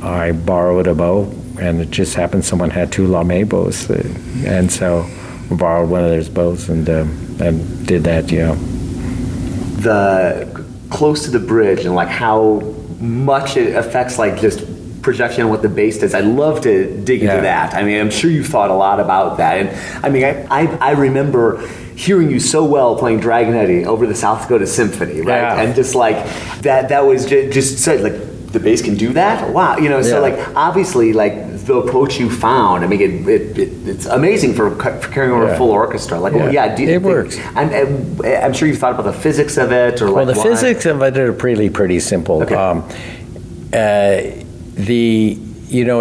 Speaker 1: I borrowed a bow, and it just happened someone had 2 lame bows, and so I borrowed one of those bows and did that.
Speaker 2: The close to the bridge and like how much it affects like just projection and what the bass does. I'd love to dig into that. I mean, I'm sure you've thought a lot about that. And I mean, I remember hearing you so well playing Dragonetti over the South Dakota Symphony, right?
Speaker 1: Yeah.
Speaker 2: And just like that was just so, like, the bass can do that? Wow. So like obviously like the approach you found, I mean, it's amazing for carrying over a full orchestra. Like,
Speaker 1: it works.
Speaker 2: And I'm sure you've thought about the physics of it, or
Speaker 1: the physics of it are pretty simple.
Speaker 2: Okay.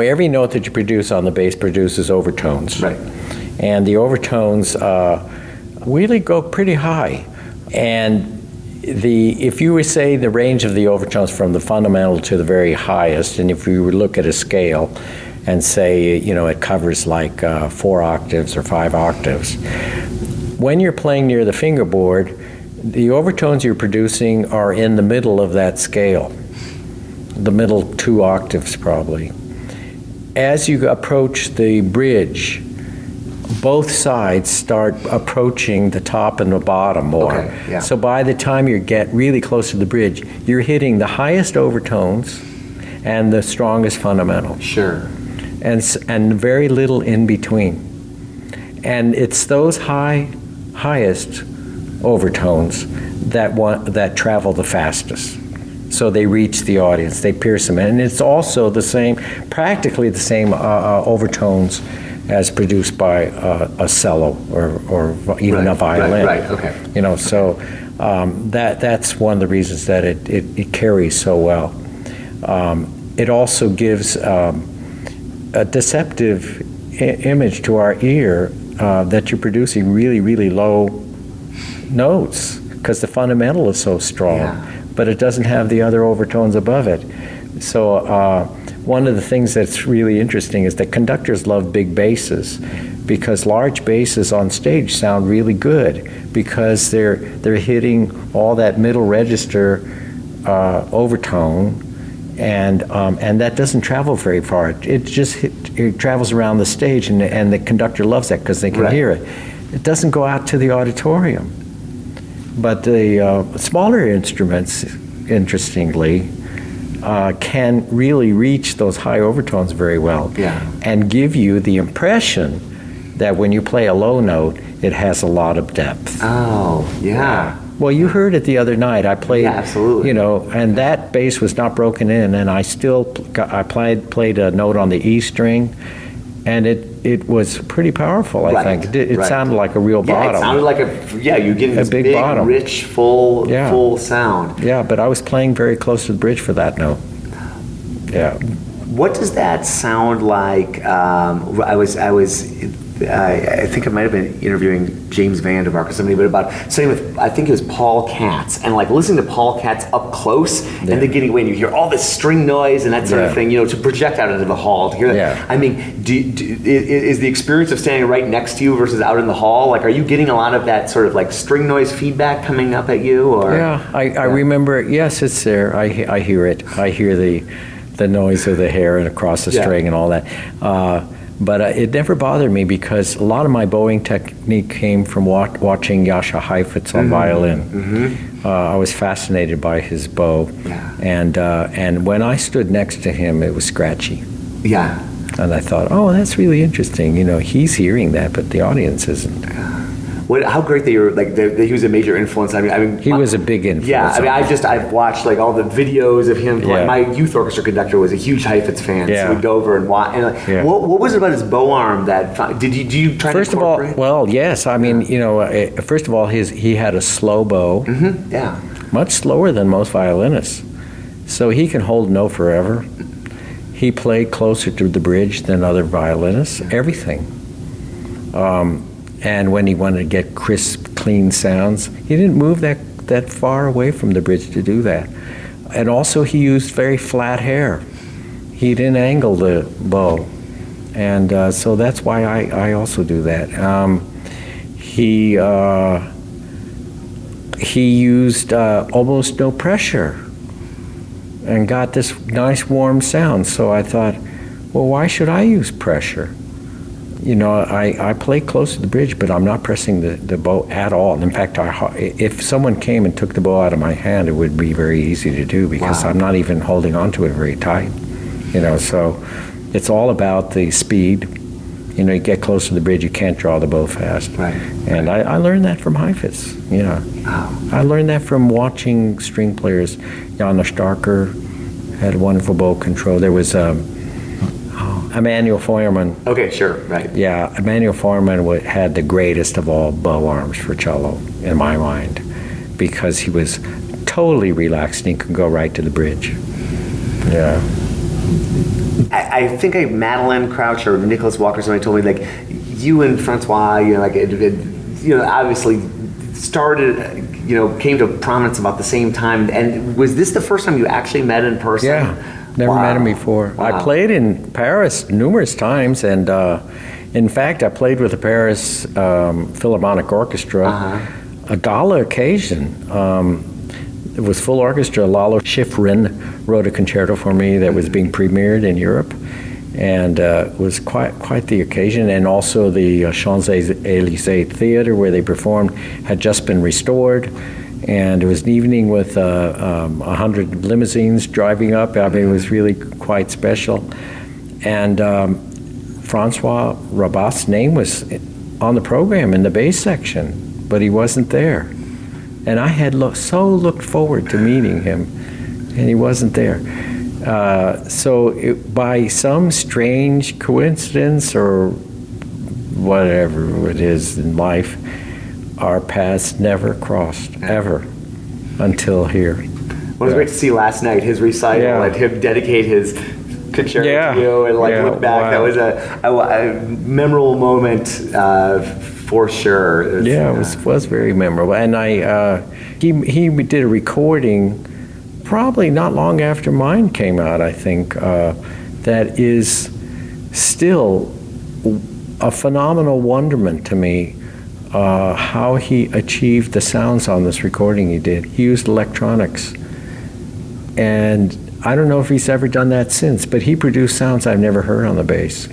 Speaker 1: Every note that you produce on the bass produces overtones.
Speaker 2: Right.
Speaker 1: And the overtones really go pretty high. And if you would say the range of the overtones from the fundamental to the very highest, and if you would look at a scale and say, it covers like 4 octaves or 5 octaves, when you're playing near the fingerboard, the overtones you're producing are in the middle of that scale, the middle 2 octaves probably. As you approach the bridge, both sides start approaching the top and the bottom more.
Speaker 2: Okay, yeah.
Speaker 1: So by the time you get really close to the bridge, you're hitting the highest overtones and the strongest fundamental.
Speaker 2: Sure.
Speaker 1: And very little in between. And it's those highest overtones that travel the fastest. So they reach the audience, they pierce them. And it's also practically the same overtones as produced by a cello or even a violin.
Speaker 2: Right, okay.
Speaker 1: So that's one of the reasons that it carries so well. It also gives a deceptive image to our ear that you're producing really, really low notes because the fundamental is so strong, but it doesn't have the other overtones above it. So one of the things that's really interesting is that conductors love big basses because large basses on stage sound really good because they're hitting all that middle register overtone, and that doesn't travel very far. It travels around the stage, and the conductor loves that because they can hear it. It doesn't go out to the auditorium. But the smaller instruments, interestingly, can really reach those high overtones very well and give you the impression that when you play a low note, it has a lot of depth.
Speaker 2: Oh, yeah.
Speaker 1: Well, you heard it the other night. I played,
Speaker 2: absolutely.
Speaker 1: And that bass was not broken in, and I played a note on the E string, And it was pretty powerful, I think. It sounded like a real bottom.
Speaker 2: Yeah, it sounded like you're getting this big bottom. Rich, full sound.
Speaker 1: Yeah, but I was playing very close to the bridge for that note. Yeah.
Speaker 2: What does that sound like? I think I might have been interviewing James Vandermark or somebody, but about something with, I think it was Paul Katz, and like listening to Paul Katz up close, and then getting away, and you hear all this string noise and that sort of thing, to project out into the hall, to hear that. Yeah. I mean, is the experience of standing right next to you versus out in the hall, like, are you getting a lot of that sort of like string noise feedback coming up at you? Or
Speaker 1: I remember. Yes, it's there. I hear it. I hear the noise of the hair and across the string and all that. But it never bothered me because a lot of my bowing technique came from watching Jascha Heifetz on violin. Mm-hmm. I was fascinated by his bow, and when I stood next to him, it was scratchy.
Speaker 2: Yeah.
Speaker 1: And I thought, oh, that's really interesting. He's hearing that, but the audience isn't.
Speaker 2: How great that you're like that he was a major influence. I mean,
Speaker 1: he was a big influence.
Speaker 2: Yeah, I mean, I've watched like all the videos of him. Yeah. My youth orchestra conductor was a huge Heifetz fan, so we'd go over and watch. And what was it about his bow arm that did you try to incorporate?
Speaker 1: First of all, well, yes. I mean, first of all, he had a slow bow.
Speaker 2: Mm-hmm. Yeah. Much
Speaker 1: slower than most violinists, so he can hold note forever. He played closer to the bridge than other violinists. Yeah. Everything. And when he wanted to get crisp, clean sounds, he didn't move that far away from the bridge to do that. And also he used very flat hair. He didn't angle the bow. And so that's why I also do that. He used almost no pressure and got this nice warm sound. So I thought, well, why should I use pressure? I play close to the bridge, but I'm not pressing the bow at all. In fact, if someone came and took the bow out of my hand, it would be very easy to do because I'm not even holding onto it very tight. So it's all about the speed. You get close to the bridge, you can't draw the bow fast.
Speaker 2: Right.
Speaker 1: And I learned that from Heifetz. I learned that from watching string players. Janos Starker had a wonderful bow control. There was Emanuel Feuermann.
Speaker 2: Okay, sure, right.
Speaker 1: Yeah, Emanuel Feuermann had the greatest of all bow arms for cello, in my mind, because he was totally relaxed and he could go right to the bridge. Yeah.
Speaker 2: I think Madeline Crouch or Nicholas Walker, somebody told me, like, you and Francois, obviously started, came to prominence about the same time. And was this the first time you actually met in person?
Speaker 1: Yeah. Never met him before. Wow. I played in Paris numerous times, and in fact, I played with the Paris Philharmonic Orchestra, a gala occasion. It was full orchestra. Lalo Schifrin wrote a concerto for me that was being premiered in Europe, and it was quite the occasion. And also the Champs-Élysées Theater, where they performed, had just been restored. And it was an evening with 100 limousines driving up. I mean, it was really quite special. And Francois Rabbath's name was on the program in the bass section, but he wasn't there. And I had looked forward to meeting him, and he wasn't there. So by some strange coincidence or whatever it is in life, our paths never crossed, ever, until here.
Speaker 2: Well, it was great to see last night, his recital, and him dedicate his concerto to you, and look back. Wow. That was a memorable moment for sure.
Speaker 1: It was very memorable. And he did a recording probably not long after mine came out, I think, that is still a phenomenal wonderment to me. How he achieved the sounds on this recording he did. He used electronics. And I don't know if he's ever done that since, but he produced sounds I've never heard on the bass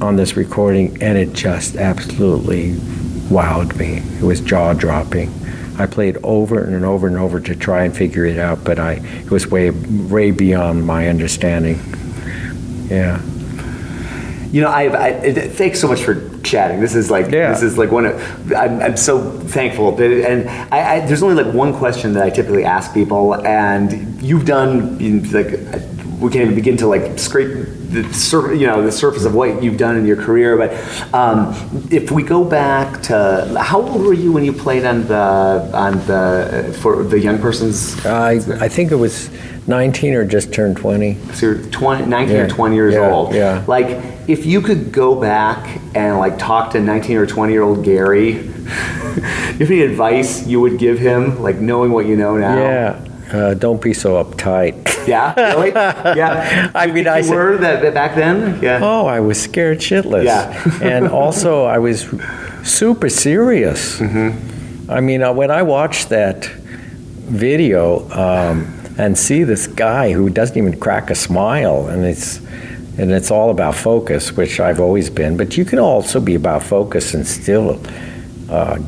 Speaker 1: on this recording, and it just absolutely wowed me. It was jaw-dropping. I played over and over and over to try and figure it out, but it was way beyond my understanding. Yeah.
Speaker 2: Thanks so much for chatting. This is like one of, I'm so thankful. And there's only like one question that I typically ask people, and you've done like we can't even begin to like scrape the surface of what you've done in your career. But if we go back to, how old were you when you played for the young person's?
Speaker 1: I think it was 19 or just turned 20.
Speaker 2: So you're 19 or 20 years old.
Speaker 1: Yeah.
Speaker 2: Like, if you could go back and like talk to 19 or 20-year-old Gary, do you have any advice you would give him, like knowing what you know now?
Speaker 1: Yeah. Don't be so uptight.
Speaker 2: Yeah, really? Yeah.
Speaker 1: I mean,
Speaker 2: you were that back then? Yeah.
Speaker 1: Oh, I was scared shitless.
Speaker 2: Yeah.
Speaker 1: And also, I was super serious.
Speaker 2: Mm-hmm.
Speaker 1: I mean, when I watched that video and see this guy who doesn't even crack a smile, and it's all about focus, which I've always been. But you can also be about focus and still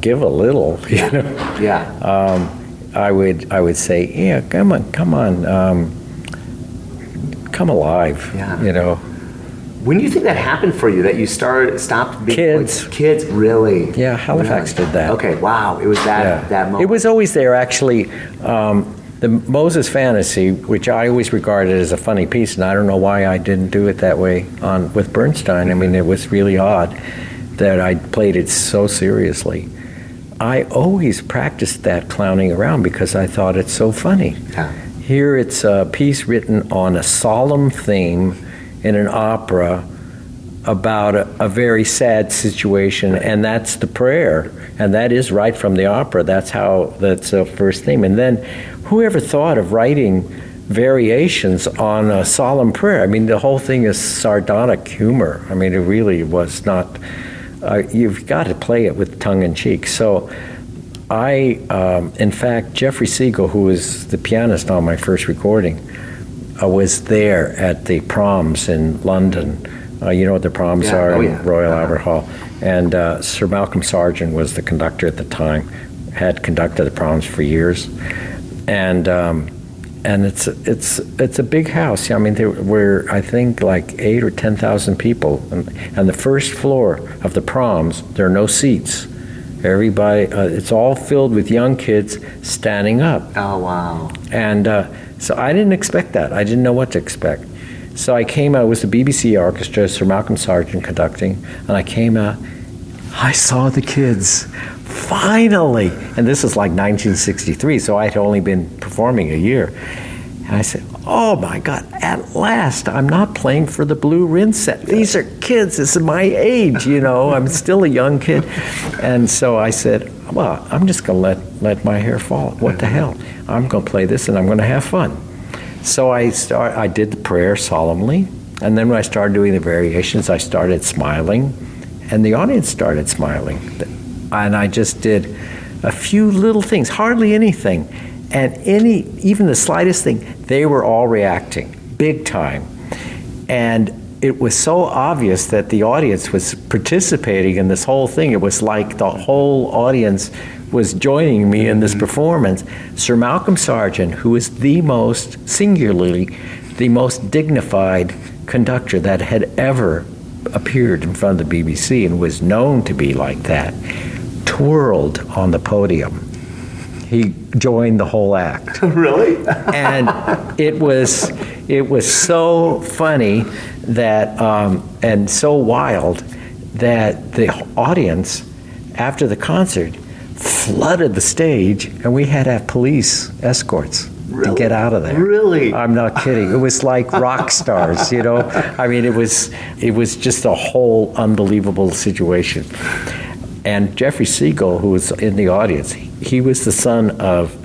Speaker 1: give a little, you know.
Speaker 2: Yeah.
Speaker 1: I would say, yeah, come on, come alive,
Speaker 2: Yeah.
Speaker 1: you know.
Speaker 2: When do you think that happened for you, that you stopped being... Kids, really?
Speaker 1: Yeah, Halifax did that.
Speaker 2: Okay, wow, it was that moment.
Speaker 1: It was always there, actually. The Moses Fantasy, which I always regarded as a funny piece, and I don't know why I didn't do it that way with Bernstein. I mean, it was really odd that I played it so seriously. I always practiced that clowning around because I thought it's so funny.
Speaker 2: Yeah.
Speaker 1: Here it's a piece written on a solemn theme in an opera about a very sad situation, and that's the prayer, and that is right from the opera. That's the first theme. And then whoever thought of writing variations on a solemn prayer? I mean, the whole thing is sardonic humor. I mean, it really was not... you've got to play it with tongue in cheek. So in fact, Jeffrey Siegel, who was the pianist on my first recording, was there at the proms in London. You know what the proms are in Royal Albert Hall. And Sir Malcolm Sargent was the conductor at the time, had conducted the proms for years. And it's a big house. I mean, there were, I think, like 8,000 or 10,000 people. And the first floor of the proms, there are no seats. Everybody, it's all filled with young kids standing up.
Speaker 2: Oh, wow.
Speaker 1: And so I didn't expect that. I didn't know what to expect. So I came out, it was the BBC Orchestra, Sir Malcolm Sargent conducting, and I came out, I saw the kids, finally. And this is like 1963, so I had only been performing a year. And I said, oh my God, at last, I'm not playing for the Blue Rinse set. These are kids, this is my age, you know, I'm still a young kid. And so I said, well, I'm just gonna let my hair fall. What the hell? I'm gonna play this and I'm gonna have fun. So I did the prayer solemnly, and then when I started doing the variations, I started smiling, and the audience started smiling. And I just did a few little things, hardly anything, and even the slightest thing, they were all reacting, big time. And it was so obvious that the audience was participating in this whole thing. It was like the whole audience was joining me in this performance. Sir Malcolm Sargent, who is singularly the most dignified conductor that had ever appeared in front of the BBC and was known to be like that, twirled on the podium. He joined the whole act.
Speaker 2: Really?
Speaker 1: And it was so funny that and so wild that the audience, after the concert, flooded the stage, and we had to have police escorts to get out of there.
Speaker 2: Really?
Speaker 1: I'm not kidding. It was like rock stars, you know? I mean, it was just a whole unbelievable situation. And Jeffrey Siegel, who was in the audience, he was the son of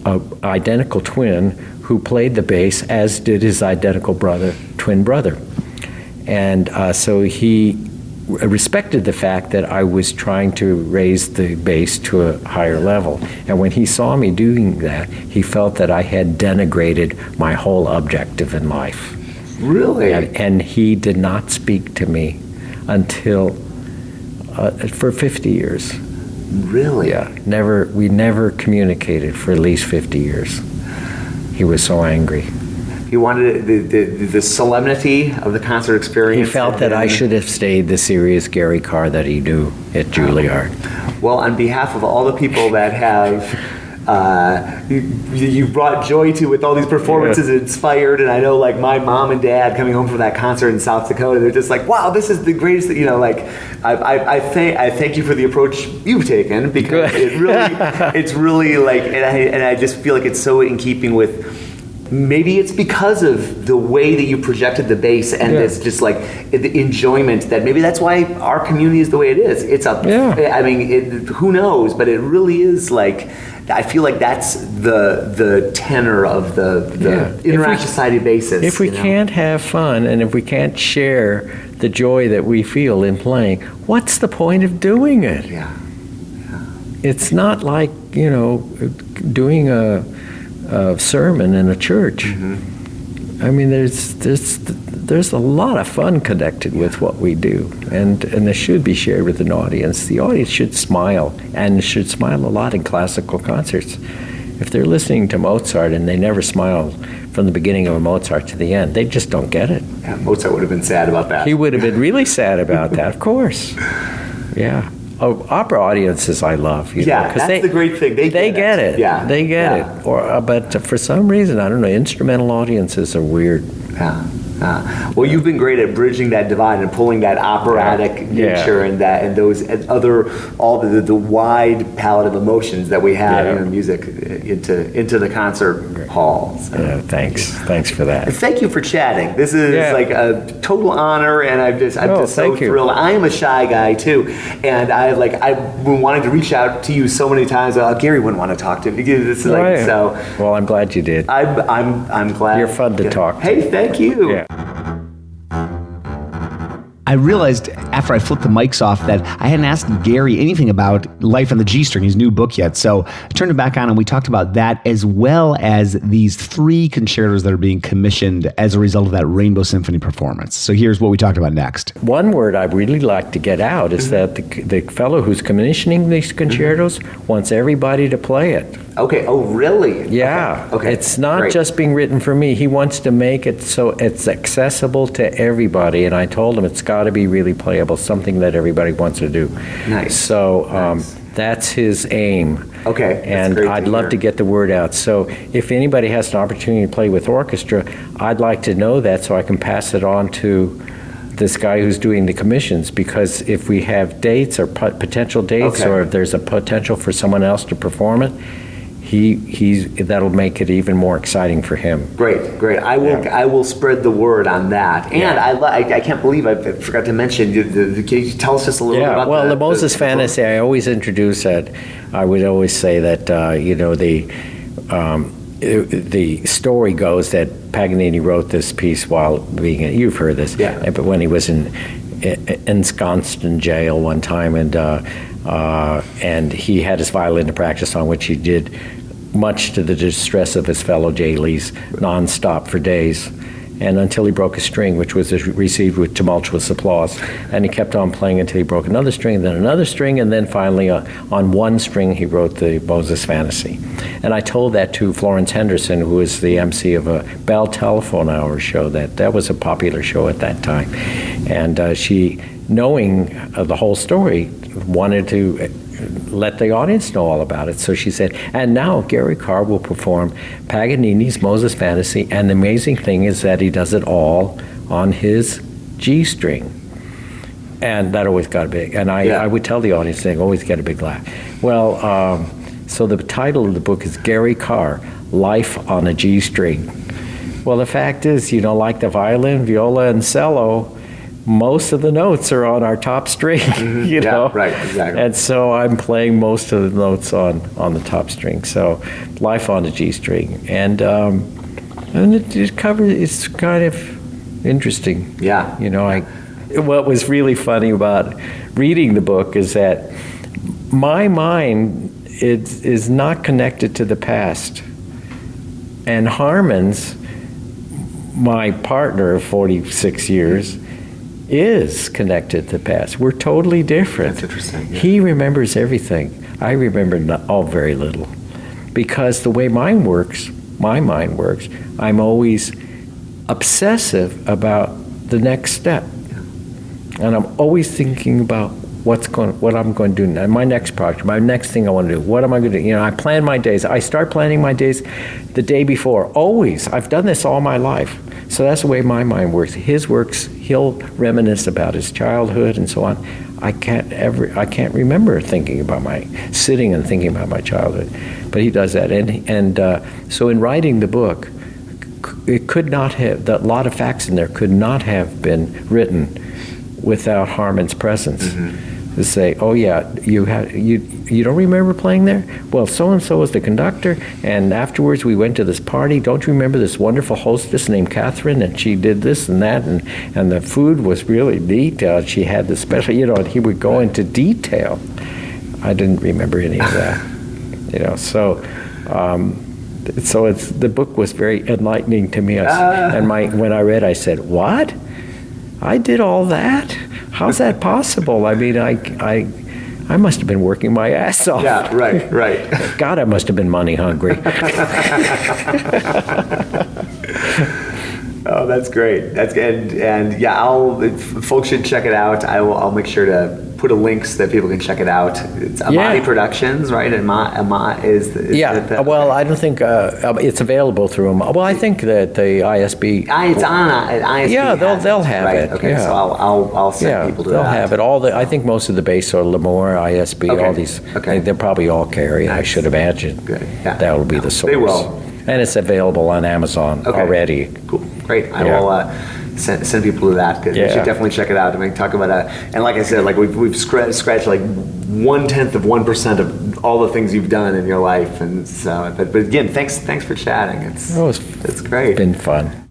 Speaker 1: an identical twin who played the bass, as did his identical twin brother. And so he respected the fact that I was trying to raise the bass to a higher level. And when he saw me doing that, he felt that I had denigrated my whole objective in life.
Speaker 2: Really?
Speaker 1: And he did not speak to me until for 50 years.
Speaker 2: Really?
Speaker 1: Yeah. We never communicated for at least 50 years. He was so angry.
Speaker 2: He wanted the solemnity of the concert experience.
Speaker 1: He felt that I should have stayed the serious Gary Karr that he knew at Juilliard.
Speaker 2: Well, on behalf of all the people that have you brought joy to with all these performances and inspired. And I know, like, my mom and dad coming home from that concert in South Dakota, they're just like, wow, this is the greatest, like, I thank you for the approach you've taken, because it's really like, and I just feel like it's so in keeping with, maybe it's because of the way that you projected the bass and this just like the enjoyment, that maybe that's why our community is the way it is. It's I mean, who knows, but it really is like, I feel like that's the tenor of the International Society of Bassists.
Speaker 1: If we can't have fun, and if we can't share the joy that we feel in playing, what's the point of doing it? It's not like, doing a sermon in a church. I mean, there's a lot of fun connected with what we do, and this should be shared with an audience. The audience should smile, and should smile a lot in classical concerts. If they're listening to Mozart and they never smile from the beginning of a Mozart to the end, they just don't get it.
Speaker 2: Yeah, Mozart would have been sad about that.
Speaker 1: He would have been really sad about that, of course. Yeah. Oh, opera audiences I love.
Speaker 2: That's the great thing. They get it.
Speaker 1: Yeah, they get it. But for some reason, I don't know, instrumental audiences are weird.
Speaker 2: Well, you've been great at bridging that divide and pulling that operatic nature and those other, all the wide palette of emotions that we have in music into the concert hall. So.
Speaker 1: Yeah, thanks for that.
Speaker 2: And thank you for chatting. This is like a total honor, and I'm just so thrilled. I am a shy guy too, and I've been wanting to reach out to you so many times. Gary wouldn't want to talk to me. So.
Speaker 1: Well, I'm glad you did.
Speaker 2: I'm glad.
Speaker 1: You're fun to talk to.
Speaker 2: Hey, thank you.
Speaker 1: Yeah.
Speaker 3: I realized after I flipped the mics off that I hadn't asked Gary anything about Life on the G String, his new book, yet. So I turned it back on and we talked about that, as well as these 3 concertos that are being commissioned as a result of that Rainbow Symphony performance. So here's what we talked about next.
Speaker 1: One word I'd really like to get out is that the fellow who's commissioning these concertos wants everybody to play it.
Speaker 2: Okay. Oh, really?
Speaker 1: Yeah.
Speaker 2: Okay.
Speaker 1: It's not just being written for me. He wants to make it so it's accessible to everybody. And I told him it's got to be really playable, something that everybody wants to do.
Speaker 2: Nice.
Speaker 1: So that's his aim.
Speaker 2: Okay.
Speaker 1: And I'd love to get the word out. So if anybody has an opportunity to play with orchestra, I'd like to know that so I can pass it on to this guy who's doing the commissions, because if we have dates or potential dates, or if there's a potential for someone else to perform it, that'll make it even more exciting for him.
Speaker 2: Great. I will spread the word on that. And I can't believe I forgot to mention. Can you tell us just a little bit about
Speaker 1: the Moses Fantasy? I always introduce that. I would always say that the story goes that Paganini wrote this piece while being you've heard this, but when he was ensconced in jail one time, and he had his violin to practice on, which he did much to the distress of his fellow jailees, nonstop for days, and until he broke a string, which was received with tumultuous applause. And he kept on playing until he broke another string, then another string, and then finally on one string he wrote the Moses Fantasy. And I told that to Florence Henderson, who was the MC of a Bell Telephone Hour show. That was a popular show at that time. And she, knowing the whole story, wanted to let the audience know all about it. So she said, and now Gary Karr will perform Paganini's Moses Fantasy, and the amazing thing is that he does it all on his G string. And that always got a big, and I would tell the audience, they always get a big laugh. Well, so the title of the book is Gary Karr, Life on a G String. Well, the fact is, like the violin, viola, and cello, most of the notes are on our top string, you know?
Speaker 2: Yeah, right, exactly.
Speaker 1: And so I'm playing most of the notes on the top string. So Life on the G string. And it covers, it's kind of interesting.
Speaker 2: Yeah.
Speaker 1: What was really funny about reading the book is that my mind is not connected to the past. And Harmon's, my partner of 46 years, is connected to the past. We're totally different.
Speaker 2: That's interesting. Yeah.
Speaker 1: He remembers everything. I remember very little. Because the way my mind works, I'm always obsessive about the next step. And I'm always thinking about what I'm going to do now, my next project, my next thing I want to do. What am I going to do? I plan my days. I start planning my days the day before. Always. I've done this all my life. So that's the way my mind works. His works, he'll reminisce about his childhood and so on. I can't remember sitting and thinking about my childhood, but he does that. And so in writing the book, it could not have, a lot of facts in there could not have been written without Harmon's presence. To say, oh yeah, you don't remember playing there? Well, so-and-so was the conductor, and afterwards we went to this party. Don't you remember this wonderful hostess named Catherine, and she did this and that, and the food was really neat. She had the special, and he would go into detail. I didn't remember any of that, so the book was very enlightening to me. When I read, I said, what? I did all that? How's that possible? I mean, I must have been working my ass off.
Speaker 2: Yeah, right.
Speaker 1: God, I must have been money hungry.
Speaker 2: Oh, that's great. That's good. And yeah, folks should check it out. I'll make sure to put a link so that people can check it out. It's Amati Productions, right? Amati is
Speaker 1: well, I don't think it's available through them. Well, I think that the ISB.
Speaker 2: It's on ISB.
Speaker 1: Yeah, they'll have it.
Speaker 2: Okay,
Speaker 1: yeah.
Speaker 2: so I'll send people to
Speaker 1: they'll
Speaker 2: that.
Speaker 1: Have it. I think most of the bass are Lemoore, ISB, all these.
Speaker 2: Okay.
Speaker 1: They'll probably all carry it.
Speaker 2: Nice.
Speaker 1: I should imagine.
Speaker 2: Good. Yeah.
Speaker 1: That will be the source.
Speaker 2: They will.
Speaker 1: And it's available on Amazon already.
Speaker 2: Cool. Great. I will send people to that, because they should definitely check it out. I mean, talk about and like I said, like we've scratched like 0.1% of all the things you've done in your life, and so. But again, thanks for chatting. It's great.
Speaker 1: It's been fun.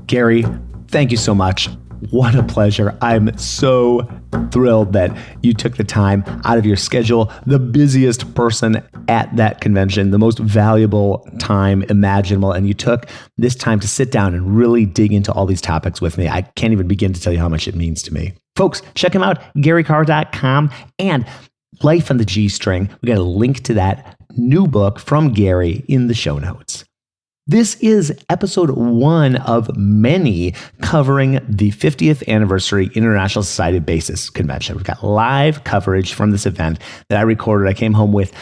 Speaker 3: Gary, thank you so much. What a pleasure. I'm so thrilled that you took the time out of your schedule, the busiest person at that convention, the most valuable time imaginable, and you took this time to sit down and really dig into all these topics with me. I can't even begin to tell you how much it means to me. Folks, check him out, GaryKarr.com, and Life on the G String. We got a link to that new book from Gary in the show notes. This is episode 1 of many covering the 50th anniversary International Society of Bassists Convention. We've got live coverage from this event that I recorded. I came home with,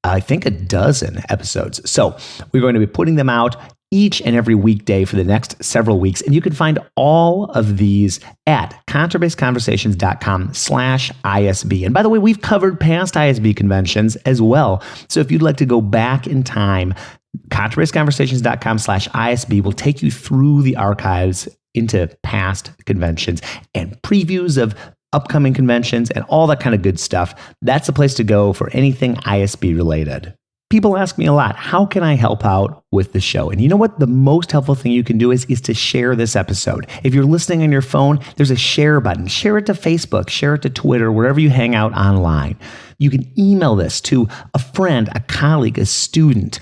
Speaker 3: I think, a dozen episodes. So we're going to be putting them out each and every weekday for the next several weeks. And you can find all of these at contrabassconversations.com/ISB. And by the way, we've covered past ISB conventions as well. So if you'd like to go back in time, contrabassconversations.com/ISB will take you through the archives into past conventions and previews of upcoming conventions and all that kind of good stuff. That's the place to go for anything ISB related. People ask me a lot, how can I help out with the show? And you know what? The most helpful thing you can do is to share this episode. If you're listening on your phone, there's a share button. Share it to Facebook, share it to Twitter, wherever you hang out online. You can email this to a friend, a colleague, a student.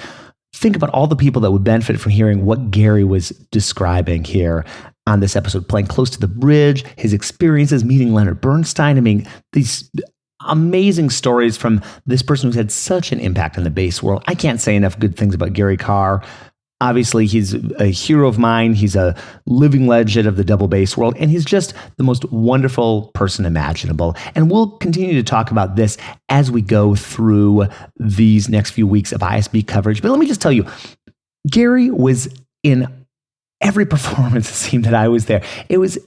Speaker 3: Think about all the people that would benefit from hearing what Gary was describing here on this episode, playing close to the bridge, his experiences meeting Leonard Bernstein. I mean, these amazing stories from this person who's had such an impact on the bass world. I can't say enough good things about Gary Karr. Obviously, he's a hero of mine. He's a living legend of the double bass world, and he's just the most wonderful person imaginable. And we'll continue to talk about this as we go through these next few weeks of ISB coverage. But let me just tell you, Gary was in every performance, it seemed, that I was there.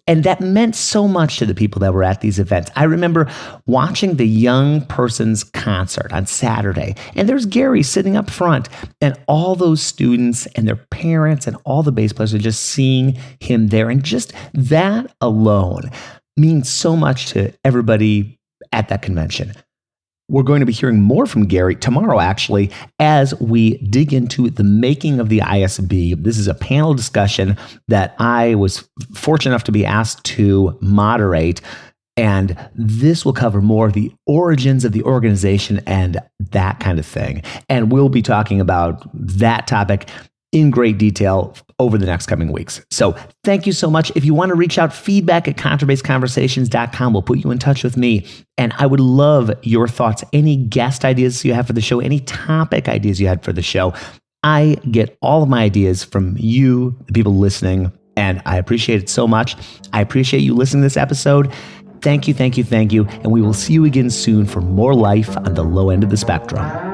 Speaker 3: And that meant so much to the people that were at these events. I remember watching the young person's concert on Saturday, and there's Gary sitting up front, and all those students and their parents and all the bass players are just seeing him there. And just that alone means so much to everybody at that convention. We're going to be hearing more from Gary tomorrow, actually, as we dig into the making of the ISB. This is a panel discussion that I was fortunate enough to be asked to moderate, and this will cover more of the origins of the organization and that kind of thing. And we'll be talking about that topic in great detail over the next coming weeks. So thank you so much. If you want to reach out, feedback at contrabassconversations.com. We'll put you in touch with me. And I would love your thoughts, any guest ideas you have for the show, any topic ideas you had for the show. I get all of my ideas from you, the people listening, and I appreciate it so much. I appreciate you listening to this episode. Thank you, thank you, thank you. And we will see you again soon for more life on the low end of the spectrum.